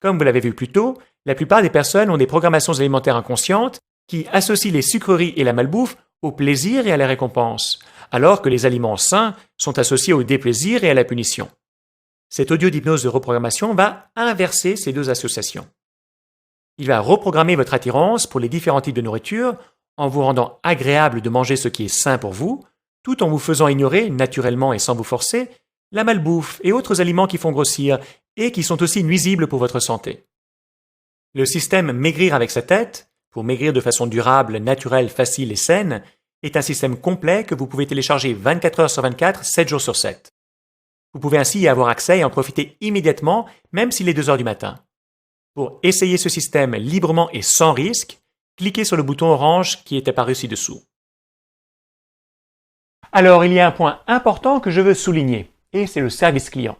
Comme vous l'avez vu plus tôt, la plupart des personnes ont des programmations alimentaires inconscientes qui associent les sucreries et la malbouffe au plaisir et à la récompense, alors que les aliments sains sont associés au déplaisir et à la punition. Cet audio d'hypnose de reprogrammation va inverser ces deux associations. Il va reprogrammer votre attirance pour les différents types de nourriture en vous rendant agréable de manger ce qui est sain pour vous, tout en vous faisant ignorer, naturellement et sans vous forcer, la malbouffe et autres aliments qui font grossir et qui sont aussi nuisibles pour votre santé. Le système Maigrir avec sa tête, pour maigrir de façon durable, naturelle, facile et saine, est un système complet que vous pouvez télécharger 24 heures sur 24, 7 jours sur 7. Vous pouvez ainsi y avoir accès et en profiter immédiatement, même s'il est 2 heures du matin. Pour essayer ce système librement et sans risque, cliquez sur le bouton orange qui est apparu ci-dessous. Alors, il y a un point important que je veux souligner, et c'est le service client.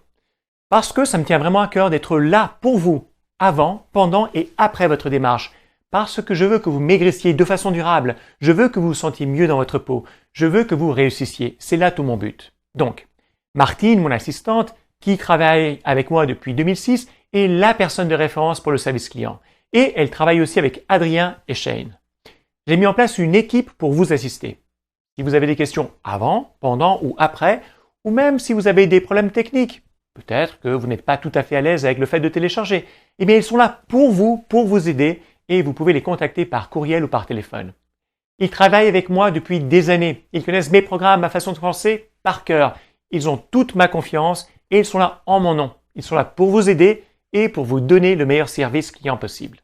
Parce que ça me tient vraiment à cœur d'être là pour vous, avant, pendant et après votre démarche. Parce que je veux que vous maigrissiez de façon durable, je veux que vous vous sentiez mieux dans votre peau, je veux que vous réussissiez. C'est là tout mon but. Donc, Martine, mon assistante, qui travaille avec moi depuis 2006, est la personne de référence pour le service client. Et elle travaille aussi avec Adrien et Shane. J'ai mis en place une équipe pour vous assister. Si vous avez des questions avant, pendant ou après, ou même si vous avez des problèmes techniques, peut-être que vous n'êtes pas tout à fait à l'aise avec le fait de télécharger, eh bien ils sont là pour vous aider et vous pouvez les contacter par courriel ou par téléphone. Ils travaillent avec moi depuis des années. Ils connaissent mes programmes, ma façon de penser par cœur. Ils ont toute ma confiance et ils sont là en mon nom. Ils sont là pour vous aider et pour vous donner le meilleur service client possible.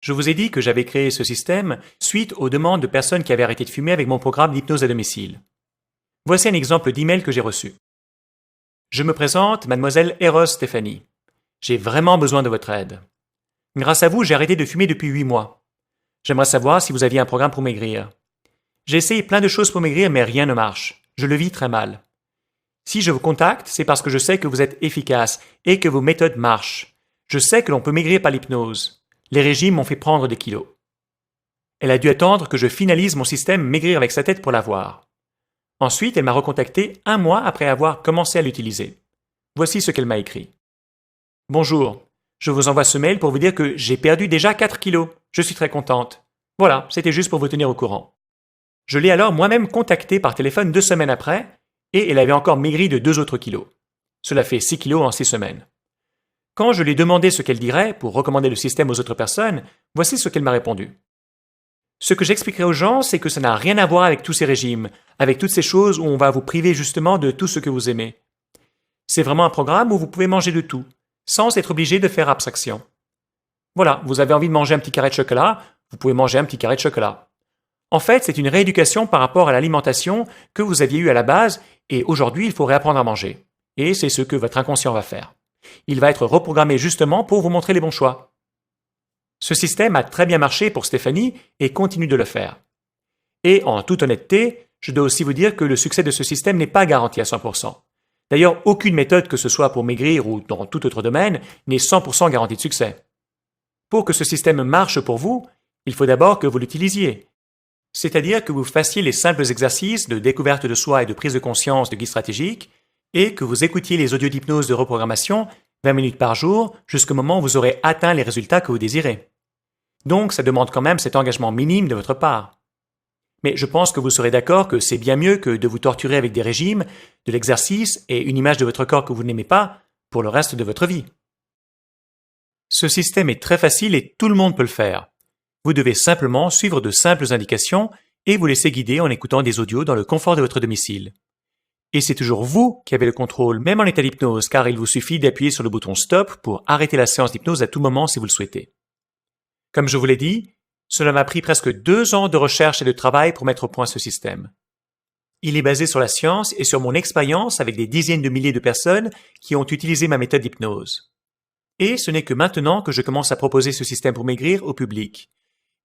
Je vous ai dit que j'avais créé ce système suite aux demandes de personnes qui avaient arrêté de fumer avec mon programme d'hypnose à domicile. Voici un exemple d'email que j'ai reçu. Je me présente, mademoiselle Eros Stéphanie. J'ai vraiment besoin de votre aide. Grâce à vous, j'ai arrêté de fumer depuis 8 mois. J'aimerais savoir si vous aviez un programme pour maigrir. J'ai essayé plein de choses pour maigrir, mais rien ne marche. Je le vis très mal. Si je vous contacte, c'est parce que je sais que vous êtes efficace et que vos méthodes marchent. Je sais que l'on peut maigrir par l'hypnose. Les régimes m'ont fait prendre des kilos. Elle a dû attendre que je finalise mon système Maigrir avec sa tête pour l'avoir. Ensuite, elle m'a recontacté 1 mois après avoir commencé à l'utiliser. Voici ce qu'elle m'a écrit. Bonjour, je vous envoie ce mail pour vous dire que j'ai perdu déjà 4 kilos. Je suis très contente. Voilà, c'était juste pour vous tenir au courant. Je l'ai alors moi-même contactée par téléphone 2 semaines après et elle avait encore maigri de 2 autres kilos. Cela fait 6 kilos en 6 semaines. Quand je lui ai demandé ce qu'elle dirait pour recommander le système aux autres personnes, voici ce qu'elle m'a répondu. Ce que j'expliquerai aux gens, c'est que ça n'a rien à voir avec tous ces régimes, avec toutes ces choses où on va vous priver justement de tout ce que vous aimez. C'est vraiment un programme où vous pouvez manger de tout, sans être obligé de faire abstraction. Voilà, vous avez envie de manger un petit carré de chocolat, vous pouvez manger un petit carré de chocolat. En fait, c'est une rééducation par rapport à l'alimentation que vous aviez eue à la base et aujourd'hui, il faut réapprendre à manger. Et c'est ce que votre inconscient va faire. Il va être reprogrammé justement pour vous montrer les bons choix. Ce système a très bien marché pour Stéphanie et continue de le faire. Et en toute honnêteté, je dois aussi vous dire que le succès de ce système n'est pas garanti à 100%. D'ailleurs, aucune méthode, que ce soit pour maigrir ou dans tout autre domaine, n'est 100% garantie de succès. Pour que ce système marche pour vous, il faut d'abord que vous l'utilisiez. C'est-à-dire que vous fassiez les simples exercices de découverte de soi et de prise de conscience de guide stratégique et que vous écoutiez les audios d'hypnose de reprogrammation 20 minutes par jour jusqu'au moment où vous aurez atteint les résultats que vous désirez. Donc, ça demande quand même cet engagement minime de votre part. Mais je pense que vous serez d'accord que c'est bien mieux que de vous torturer avec des régimes, de l'exercice et une image de votre corps que vous n'aimez pas pour le reste de votre vie. Ce système est très facile et tout le monde peut le faire. Vous devez simplement suivre de simples indications et vous laisser guider en écoutant des audios dans le confort de votre domicile. Et c'est toujours vous qui avez le contrôle, même en état d'hypnose, car il vous suffit d'appuyer sur le bouton Stop pour arrêter la séance d'hypnose à tout moment si vous le souhaitez. Comme je vous l'ai dit, cela m'a pris presque 2 ans de recherche et de travail pour mettre au point ce système. Il est basé sur la science et sur mon expérience avec des dizaines de milliers de personnes qui ont utilisé ma méthode d'hypnose. Et ce n'est que maintenant que je commence à proposer ce système pour maigrir au public.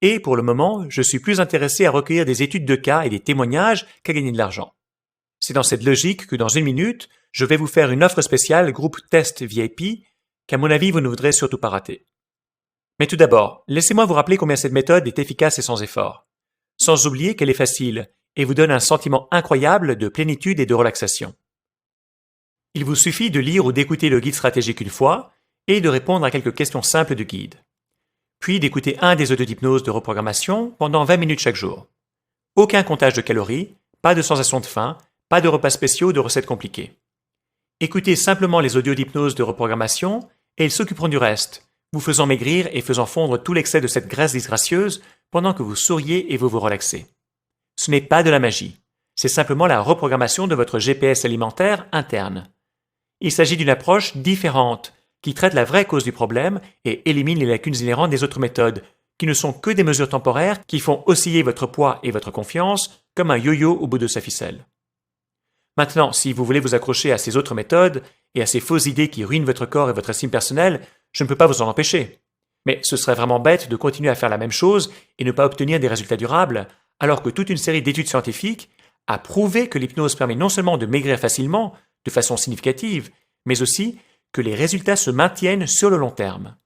Et pour le moment, je suis plus intéressé à recueillir des études de cas et des témoignages qu'à gagner de l'argent. C'est dans cette logique que dans 1 minute, je vais vous faire une offre spéciale groupe test VIP qu'à mon avis vous ne voudrez surtout pas rater. Mais tout d'abord, laissez-moi vous rappeler combien cette méthode est efficace et sans effort. Sans oublier qu'elle est facile et vous donne un sentiment incroyable de plénitude et de relaxation. Il vous suffit de lire ou d'écouter le guide stratégique une fois et de répondre à quelques questions simples du guide. Puis d'écouter un des audios d'hypnose de reprogrammation pendant 20 minutes chaque jour. Aucun comptage de calories, pas de sensation de faim, pas de repas spéciaux ou de recettes compliquées. Écoutez simplement les audios d'hypnose de reprogrammation et ils s'occuperont du reste, vous faisant maigrir et faisant fondre tout l'excès de cette graisse disgracieuse pendant que vous souriez et vous vous relaxez. Ce n'est pas de la magie, c'est simplement la reprogrammation de votre GPS alimentaire interne. Il s'agit d'une approche différente qui traite la vraie cause du problème et élimine les lacunes inhérentes des autres méthodes, qui ne sont que des mesures temporaires qui font osciller votre poids et votre confiance comme un yo-yo au bout de sa ficelle. Maintenant, si vous voulez vous accrocher à ces autres méthodes et à ces fausses idées qui ruinent votre corps et votre estime personnelle, je ne peux pas vous en empêcher. Mais ce serait vraiment bête de continuer à faire la même chose et ne pas obtenir des résultats durables, alors que toute une série d'études scientifiques a prouvé que l'hypnose permet non seulement de maigrir facilement, de façon significative, mais aussi que les résultats se maintiennent sur le long terme.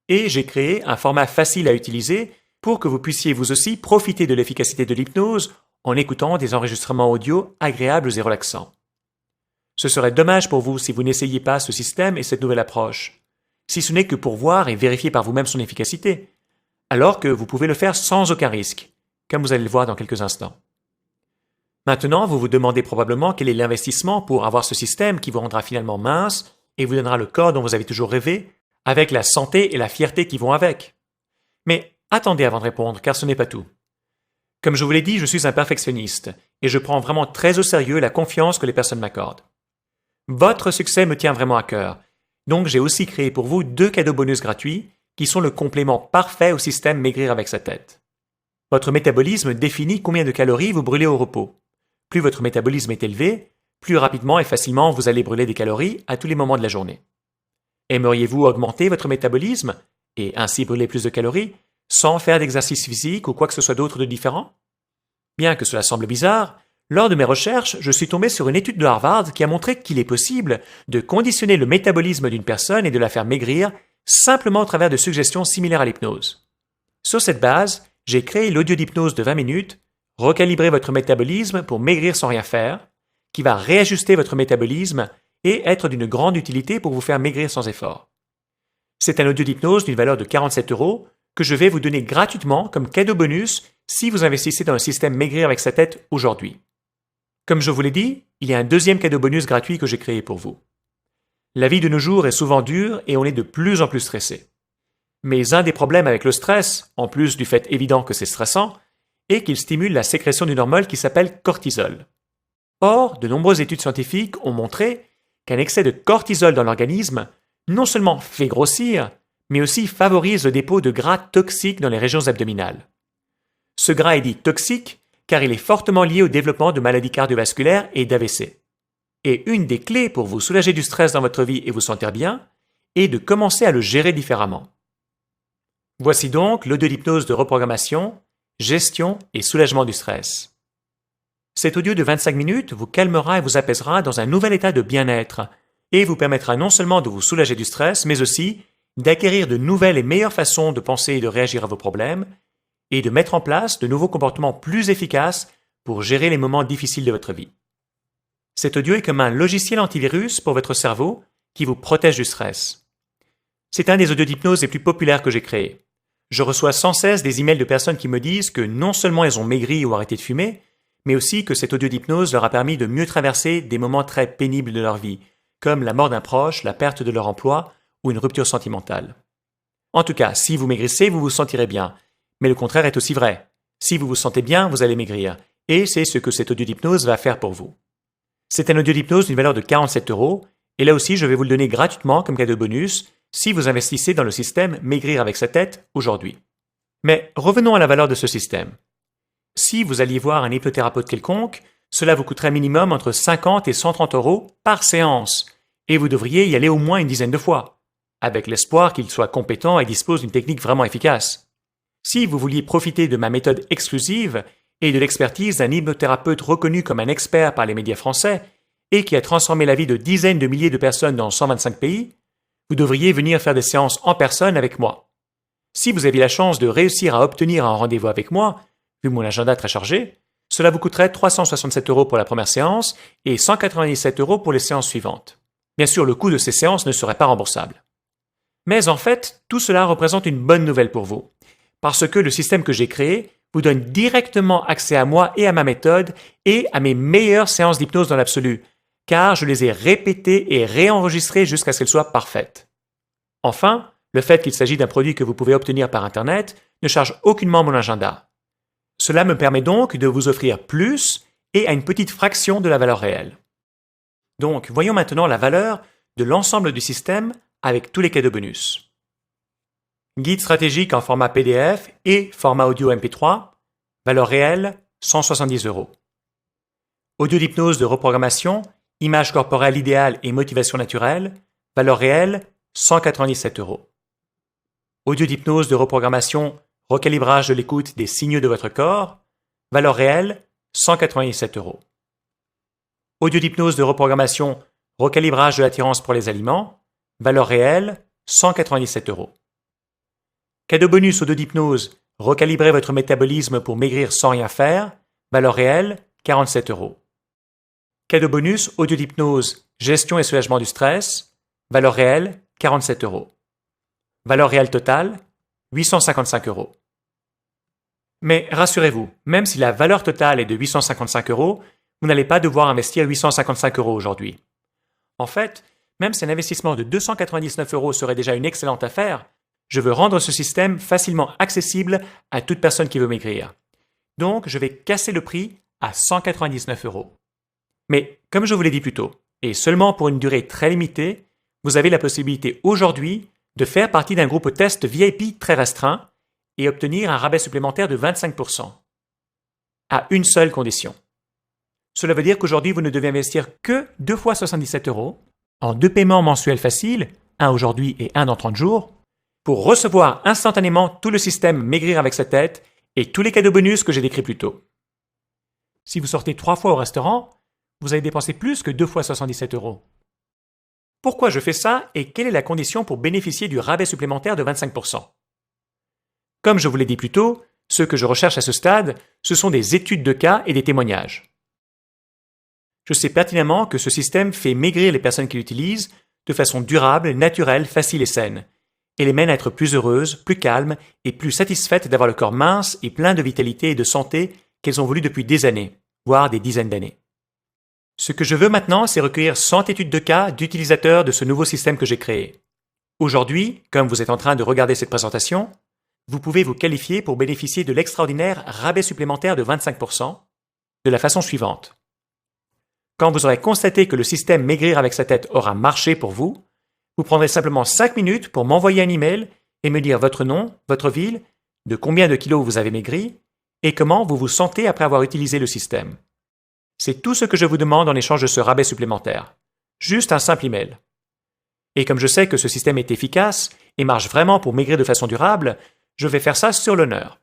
Et j'ai créé un format facile à utiliser pour que vous puissiez vous aussi profiter de l'efficacité de l'hypnose en écoutant des enregistrements audio agréables et relaxants. Ce serait dommage pour vous si vous n'essayiez pas ce système et cette nouvelle approche, si ce n'est que pour voir et vérifier par vous-même son efficacité, alors que vous pouvez le faire sans aucun risque, comme vous allez le voir dans quelques instants. Maintenant, vous vous demandez probablement quel est l'investissement pour avoir ce système qui vous rendra finalement mince et vous donnera le corps dont vous avez toujours rêvé, avec la santé et la fierté qui vont avec. Mais attendez avant de répondre, car ce n'est pas tout. Comme je vous l'ai dit, je suis un perfectionniste et je prends vraiment très au sérieux la confiance que les personnes m'accordent. Votre succès me tient vraiment à cœur, donc j'ai aussi créé pour vous 2 cadeaux bonus gratuits qui sont le complément parfait au système Maigrir avec sa tête. Votre métabolisme définit combien de calories vous brûlez au repos. Plus votre métabolisme est élevé, plus rapidement et facilement vous allez brûler des calories à tous les moments de la journée. Aimeriez-vous augmenter votre métabolisme et ainsi brûler plus de calories sans faire d'exercice physique ou quoi que ce soit d'autre de différent? Bien que cela semble bizarre, lors de mes recherches, je suis tombé sur une étude de Harvard qui a montré qu'il est possible de conditionner le métabolisme d'une personne et de la faire maigrir simplement au travers de suggestions similaires à l'hypnose. Sur cette base, j'ai créé l'audio d'hypnose de 20 minutes, recalibrer votre métabolisme pour maigrir sans rien faire, qui va réajuster votre métabolisme et être d'une grande utilité pour vous faire maigrir sans effort. C'est un audio d'hypnose d'une valeur de 47 € que je vais vous donner gratuitement comme cadeau bonus si vous investissez dans le système Maigrir avec sa tête aujourd'hui. Comme je vous l'ai dit, il y a un deuxième cadeau bonus gratuit que j'ai créé pour vous. La vie de nos jours est souvent dure et on est de plus en plus stressé. Mais un des problèmes avec le stress, en plus du fait évident que c'est stressant, est qu'il stimule la sécrétion d'une hormone qui s'appelle cortisol. Or, de nombreuses études scientifiques ont montré qu'un excès de cortisol dans l'organisme non seulement fait grossir, mais aussi favorise le dépôt de gras toxiques dans les régions abdominales. Ce gras est dit toxique car il est fortement lié au développement de maladies cardiovasculaires et d'AVC. Et une des clés pour vous soulager du stress dans votre vie et vous sentir bien est de commencer à le gérer différemment. Voici donc l'audio d'hypnose de reprogrammation, gestion et soulagement du stress. Cet audio de 25 minutes vous calmera et vous apaisera dans un nouvel état de bien-être et vous permettra non seulement de vous soulager du stress, mais aussi d'acquérir de nouvelles et meilleures façons de penser et de réagir à vos problèmes et de mettre en place de nouveaux comportements plus efficaces pour gérer les moments difficiles de votre vie. Cet audio est comme un logiciel antivirus pour votre cerveau qui vous protège du stress. C'est un des audios d'hypnose les plus populaires que j'ai créés. Je reçois sans cesse des emails de personnes qui me disent que non seulement elles ont maigri ou arrêté de fumer, mais aussi que cet audio d'hypnose leur a permis de mieux traverser des moments très pénibles de leur vie, comme la mort d'un proche, la perte de leur emploi ou une rupture sentimentale. En tout cas, si vous maigrissez, vous vous sentirez bien. Mais le contraire est aussi vrai. Si vous vous sentez bien, vous allez maigrir. Et c'est ce que cet audio d'hypnose va faire pour vous. C'est un audio d'hypnose d'une valeur de 47 €, et là aussi je vais vous le donner gratuitement comme cadeau bonus si vous investissez dans le système Maigrir avec sa tête aujourd'hui. Mais revenons à la valeur de ce système. Si vous alliez voir un hypnothérapeute quelconque, cela vous coûterait minimum entre 50 et 130 € par séance, et vous devriez y aller au moins une dizaine de fois, avec l'espoir qu'il soit compétent et dispose d'une technique vraiment efficace. Si vous vouliez profiter de ma méthode exclusive et de l'expertise d'un hypnothérapeute reconnu comme un expert par les médias français et qui a transformé la vie de dizaines de milliers de personnes dans 125 pays, vous devriez venir faire des séances en personne avec moi. Si vous aviez la chance de réussir à obtenir un rendez-vous avec moi, vu mon agenda très chargé, cela vous coûterait 367 € pour la première séance et 197 € pour les séances suivantes. Bien sûr, le coût de ces séances ne serait pas remboursable. Mais en fait, tout cela représente une bonne nouvelle pour vous, parce que le système que j'ai créé vous donne directement accès à moi et à ma méthode et à mes meilleures séances d'hypnose dans l'absolu, car je les ai répétées et réenregistrées jusqu'à ce qu'elles soient parfaites. Enfin, le fait qu'il s'agit d'un produit que vous pouvez obtenir par Internet ne charge aucunement mon agenda. Cela me permet donc de vous offrir plus et à une petite fraction de la valeur réelle. Donc, voyons maintenant la valeur de l'ensemble du système avec tous les cadeaux bonus. Guide stratégique en format PDF et format audio MP3, valeur réelle 170 €. Audio d'hypnose de reprogrammation, image corporelle idéale et motivation naturelle, valeur réelle 197 €. Audio d'hypnose de reprogrammation, recalibrage de l'écoute des signaux de votre corps, valeur réelle 197 €. Audio d'hypnose de reprogrammation, recalibrage de l'attirance pour les aliments, valeur réelle 197 €. Cadeau bonus audio d'hypnose, recalibrer votre métabolisme pour maigrir sans rien faire, valeur réelle 47 €. Cadeau bonus audio d'hypnose, gestion et soulagement du stress, valeur réelle 47 €. Valeur réelle totale 855 €. Mais rassurez-vous, même si la valeur totale est de 855 €, vous n'allez pas devoir investir 855 € aujourd'hui. En fait, même si un investissement de 299 € serait déjà une excellente affaire, je veux rendre ce système facilement accessible à toute personne qui veut maigrir. Donc, je vais casser le prix à 199 €. Mais, comme je vous l'ai dit plus tôt, et seulement pour une durée très limitée, vous avez la possibilité aujourd'hui de faire partie d'un groupe test VIP très restreint et obtenir un rabais supplémentaire de 25%. À une seule condition. Cela veut dire qu'aujourd'hui, vous ne devez investir que 2 fois 77 € en 2 paiements mensuels faciles, un aujourd'hui et un dans 30 jours, pour recevoir instantanément tout le système Maigrir avec sa tête et tous les cadeaux bonus que j'ai décrits plus tôt. Si vous sortez 3 fois au restaurant, vous allez dépenser plus que 2 fois 77 €. Pourquoi je fais ça et quelle est la condition pour bénéficier du rabais supplémentaire de 25%? Comme je vous l'ai dit plus tôt, ce que je recherche à ce stade, ce sont des études de cas et des témoignages. Je sais pertinemment que ce système fait maigrir les personnes qui l'utilisent de façon durable, naturelle, facile et saine, et les mène à être plus heureuses, plus calmes et plus satisfaites d'avoir le corps mince et plein de vitalité et de santé qu'elles ont voulu depuis des années, voire des dizaines d'années. Ce que je veux maintenant, c'est recueillir 100 études de cas d'utilisateurs de ce nouveau système que j'ai créé. Aujourd'hui, comme vous êtes en train de regarder cette présentation, vous pouvez vous qualifier pour bénéficier de l'extraordinaire rabais supplémentaire de 25% de la façon suivante. Quand vous aurez constaté que le système Maigrir avec sa tête aura marché pour vous, vous prendrez simplement 5 minutes pour m'envoyer un email et me dire votre nom, votre ville, de combien de kilos vous avez maigri et comment vous vous sentez après avoir utilisé le système. C'est tout ce que je vous demande en échange de ce rabais supplémentaire. Juste un simple email. Et comme je sais que ce système est efficace et marche vraiment pour maigrir de façon durable, je vais faire ça sur l'honneur.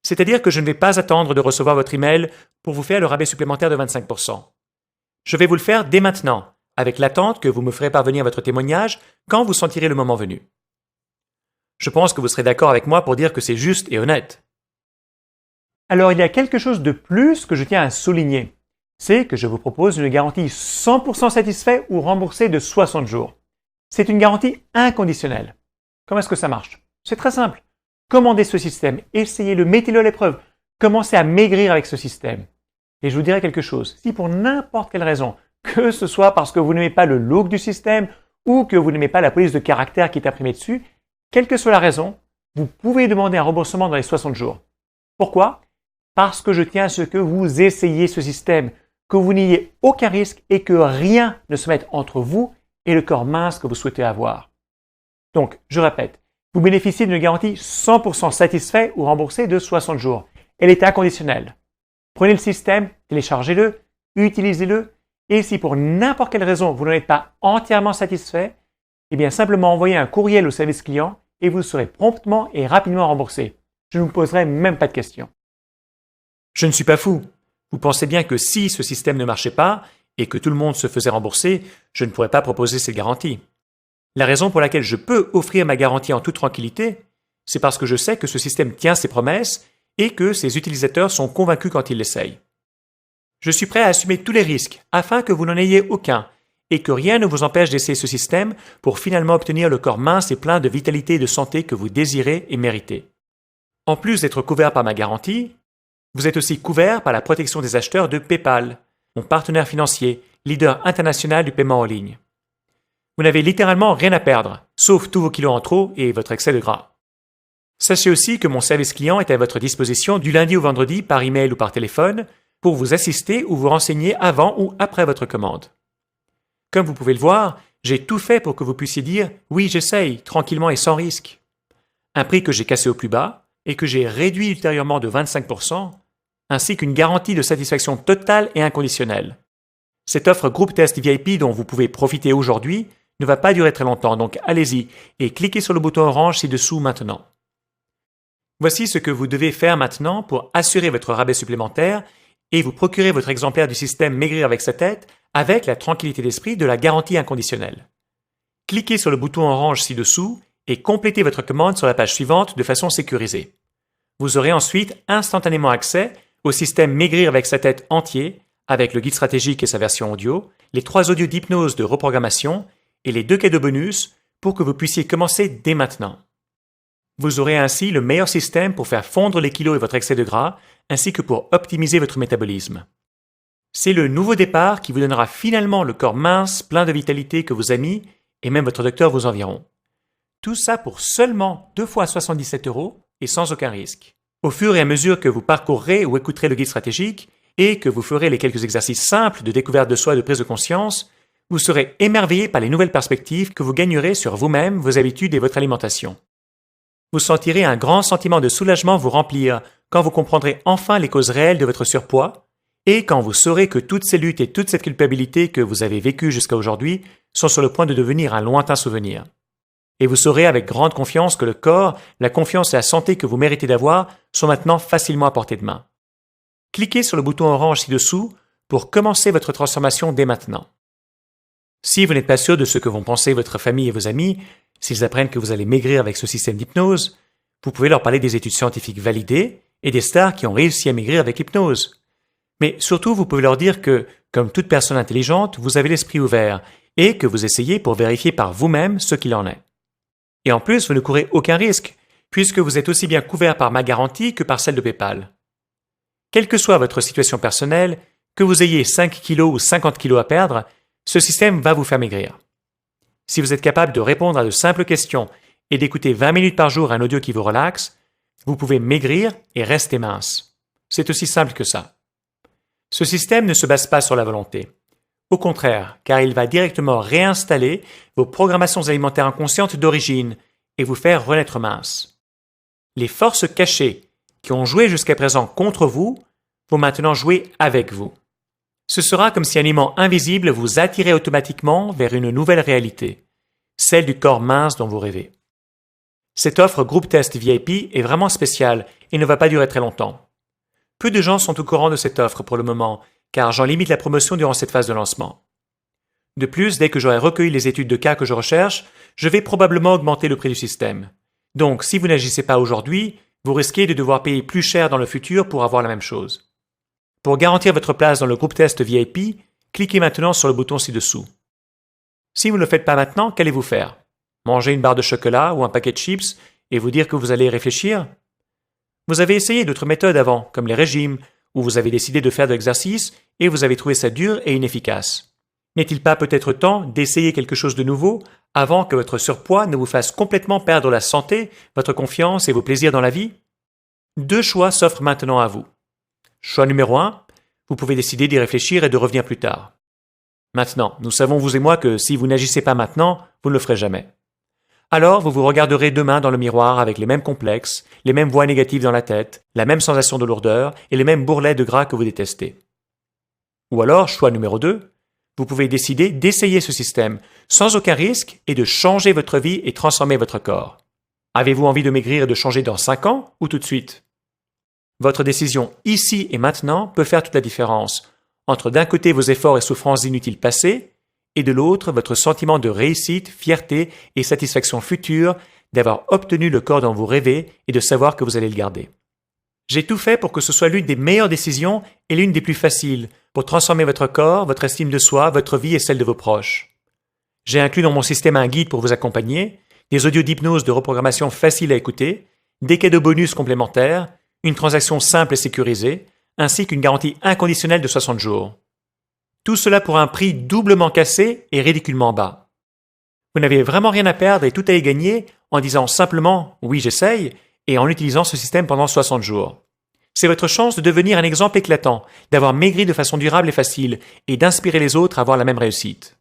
C'est-à-dire que je ne vais pas attendre de recevoir votre email pour vous faire le rabais supplémentaire de 25%. Je vais vous le faire dès maintenant, avec l'attente que vous me ferez parvenir votre témoignage quand vous sentirez le moment venu. Je pense que vous serez d'accord avec moi pour dire que c'est juste et honnête. Alors il y a quelque chose de plus que je tiens à souligner. C'est que je vous propose une garantie 100% satisfait ou remboursé de 60 jours. C'est une garantie inconditionnelle. Comment est-ce que ça marche? C'est très simple. Commandez ce système, essayez-le, mettez-le à l'épreuve. Commencez à maigrir avec ce système. Et je vous dirai quelque chose. Si pour n'importe quelle raison, que ce soit parce que vous n'aimez pas le look du système ou que vous n'aimez pas la police de caractère qui est imprimée dessus, quelle que soit la raison, vous pouvez demander un remboursement dans les 60 jours. Pourquoi? Parce que je tiens à ce que vous essayiez ce système, que vous n'ayez aucun risque et que rien ne se mette entre vous et le corps mince que vous souhaitez avoir. Donc, je répète, vous bénéficiez d'une garantie 100% satisfait ou remboursé de 60 jours. Elle est inconditionnelle. Prenez le système, téléchargez-le, utilisez-le, et si pour n'importe quelle raison vous n'en êtes pas entièrement satisfait, eh bien simplement envoyez un courriel au service client et vous serez promptement et rapidement remboursé. Je ne vous poserai même pas de questions. Je ne suis pas fou. Vous pensez bien que si ce système ne marchait pas et que tout le monde se faisait rembourser, je ne pourrais pas proposer cette garantie. La raison pour laquelle je peux offrir ma garantie en toute tranquillité, c'est parce que je sais que ce système tient ses promesses et que ses utilisateurs sont convaincus quand ils l'essayent. Je suis prêt à assumer tous les risques afin que vous n'en ayez aucun et que rien ne vous empêche d'essayer ce système pour finalement obtenir le corps mince et plein de vitalité et de santé que vous désirez et méritez. En plus d'être couvert par ma garantie, vous êtes aussi couvert par la protection des acheteurs de PayPal, mon partenaire financier, leader international du paiement en ligne. Vous n'avez littéralement rien à perdre, sauf tous vos kilos en trop et votre excès de gras. Sachez aussi que mon service client est à votre disposition du lundi au vendredi par email ou par téléphone pour vous assister ou vous renseigner avant ou après votre commande. Comme vous pouvez le voir, j'ai tout fait pour que vous puissiez dire « oui, j'essaye, tranquillement et sans risque ». Un prix que j'ai cassé au plus bas et que j'ai réduit ultérieurement de 25%, ainsi qu'une garantie de satisfaction totale et inconditionnelle. Cette offre groupe test VIP dont vous pouvez profiter aujourd'hui ne va pas durer très longtemps, donc allez-y et cliquez sur le bouton orange ci-dessous maintenant. Voici ce que vous devez faire maintenant pour assurer votre rabais supplémentaire et vous procurer votre exemplaire du système Maigrir avec sa tête avec la tranquillité d'esprit de la garantie inconditionnelle. Cliquez sur le bouton orange ci-dessous et complétez votre commande sur la page suivante de façon sécurisée. Vous aurez ensuite instantanément accès au système Maigrir avec sa tête entier avec le guide stratégique et sa version audio, les 3 audios d'hypnose de reprogrammation et les 2 cadeaux bonus pour que vous puissiez commencer dès maintenant. Vous aurez ainsi le meilleur système pour faire fondre les kilos et votre excès de gras, ainsi que pour optimiser votre métabolisme. C'est le nouveau départ qui vous donnera finalement le corps mince, plein de vitalité que vos amis et même votre docteur vous envieront. Tout ça pour seulement 2 fois 77 € et sans aucun risque. Au fur et à mesure que vous parcourrez ou écouterez le guide stratégique et que vous ferez les quelques exercices simples de découverte de soi et de prise de conscience, vous serez émerveillé par les nouvelles perspectives que vous gagnerez sur vous-même, vos habitudes et votre alimentation. Vous sentirez un grand sentiment de soulagement vous remplir quand vous comprendrez enfin les causes réelles de votre surpoids et quand vous saurez que toutes ces luttes et toute cette culpabilité que vous avez vécues jusqu'à aujourd'hui sont sur le point de devenir un lointain souvenir. Et vous saurez avec grande confiance que le corps, la confiance et la santé que vous méritez d'avoir sont maintenant facilement à portée de main. Cliquez sur le bouton orange ci-dessous pour commencer votre transformation dès maintenant. Si vous n'êtes pas sûr de ce que vont penser votre famille et vos amis, s'ils apprennent que vous allez maigrir avec ce système d'hypnose, vous pouvez leur parler des études scientifiques validées et des stars qui ont réussi à maigrir avec l'hypnose. Mais surtout, vous pouvez leur dire que, comme toute personne intelligente, vous avez l'esprit ouvert et que vous essayez pour vérifier par vous-même ce qu'il en est. Et en plus, vous ne courez aucun risque, puisque vous êtes aussi bien couvert par ma garantie que par celle de PayPal. Quelle que soit votre situation personnelle, que vous ayez 5 kilos ou 50 kilos à perdre, ce système va vous faire maigrir. Si vous êtes capable de répondre à de simples questions et d'écouter 20 minutes par jour un audio qui vous relaxe, vous pouvez maigrir et rester mince. C'est aussi simple que ça. Ce système ne se base pas sur la volonté. Au contraire, car il va directement réinstaller vos programmations alimentaires inconscientes d'origine et vous faire renaître mince. Les forces cachées qui ont joué jusqu'à présent contre vous vont maintenant jouer avec vous. Ce sera comme si un aimant invisible vous attirait automatiquement vers une nouvelle réalité, celle du corps mince dont vous rêvez. Cette offre groupe test VIP est vraiment spéciale et ne va pas durer très longtemps. Peu de gens sont au courant de cette offre pour le moment, car j'en limite la promotion durant cette phase de lancement. De plus, dès que j'aurai recueilli les études de cas que je recherche, je vais probablement augmenter le prix du système. Donc, si vous n'agissez pas aujourd'hui, Vous risquez de devoir payer plus cher dans le futur pour avoir la même chose. Pour garantir votre place dans le groupe test VIP, cliquez maintenant sur le bouton ci-dessous. Si vous ne le faites pas maintenant, qu'allez-vous faire? Manger une barre de chocolat ou un paquet de chips et vous dire que vous allez réfléchir? Vous avez essayé d'autres méthodes avant, comme les régimes, où vous avez décidé de faire de l'exercice et vous avez trouvé ça dur et inefficace. N'est-il pas peut-être temps d'essayer quelque chose de nouveau avant que votre surpoids ne vous fasse complètement perdre la santé, votre confiance et vos plaisirs dans la vie? 2 choix s'offrent maintenant à vous. Choix numéro 1, vous pouvez décider d'y réfléchir et de revenir plus tard. Maintenant, nous savons vous et moi que si vous n'agissez pas maintenant, vous ne le ferez jamais. Alors, vous vous regarderez demain dans le miroir avec les mêmes complexes, les mêmes voix négatives dans la tête, la même sensation de lourdeur et les mêmes bourrelets de gras que vous détestez. Ou alors, choix numéro 2, vous pouvez décider d'essayer ce système sans aucun risque et de changer votre vie et transformer votre corps. Avez-vous envie de maigrir et de changer dans 5 ans ou tout de suite? Votre décision ici et maintenant peut faire toute la différence entre d'un côté vos efforts et souffrances inutiles passées et de l'autre votre sentiment de réussite, fierté et satisfaction future d'avoir obtenu le corps dont vous rêvez et de savoir que vous allez le garder. J'ai tout fait pour que ce soit l'une des meilleures décisions et l'une des plus faciles pour transformer votre corps, votre estime de soi, votre vie et celle de vos proches. J'ai inclus dans mon système un guide pour vous accompagner, des audios d'hypnose de reprogrammation faciles à écouter, des cadeaux bonus complémentaires, une transaction simple et sécurisée, ainsi qu'une garantie inconditionnelle de 60 jours. Tout cela pour un prix doublement cassé et ridiculement bas. Vous n'avez vraiment rien à perdre et tout à y gagner en disant simplement « oui, j'essaye » et en utilisant ce système pendant 60 jours. C'est votre chance de devenir un exemple éclatant, d'avoir maigri de façon durable et facile et d'inspirer les autres à avoir la même réussite.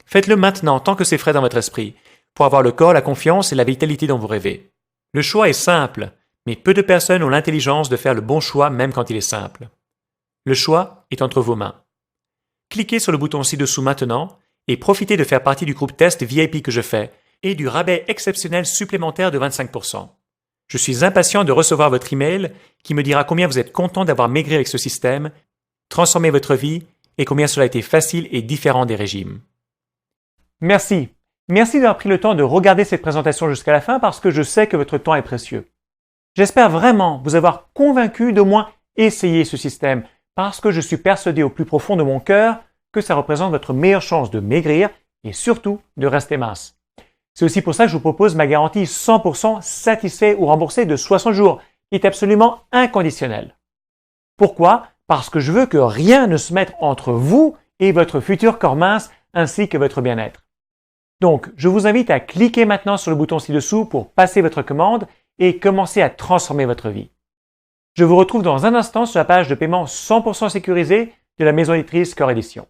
Faites-le maintenant tant que c'est frais dans votre esprit, pour avoir le corps, la confiance et la vitalité dont vous rêvez. Le choix est simple, mais peu de personnes ont l'intelligence de faire le bon choix même quand il est simple. Le choix est entre vos mains. Cliquez sur le bouton ci-dessous maintenant et profitez de faire partie du groupe test VIP que je fais et du rabais exceptionnel supplémentaire de 25%. Je suis impatient de recevoir votre email qui me dira combien vous êtes content d'avoir maigri avec ce système, transformé votre vie et combien cela a été facile et différent des régimes. Merci. Merci d'avoir pris le temps de regarder cette présentation jusqu'à la fin parce que je sais que votre temps est précieux. J'espère vraiment vous avoir convaincu d'au moins essayer ce système parce que je suis persuadé au plus profond de mon cœur que ça représente votre meilleure chance de maigrir et surtout de rester mince. C'est aussi pour ça que je vous propose ma garantie 100% satisfait ou remboursé de 60 jours, qui est absolument inconditionnelle. Pourquoi? Parce que je veux que rien ne se mette entre vous et votre futur corps mince ainsi que votre bien-être. Donc, je vous invite à cliquer maintenant sur le bouton ci-dessous pour passer votre commande et commencer à transformer votre vie. Je vous retrouve dans un instant sur la page de paiement 100% sécurisée de la maison éditrice Corps Éditions.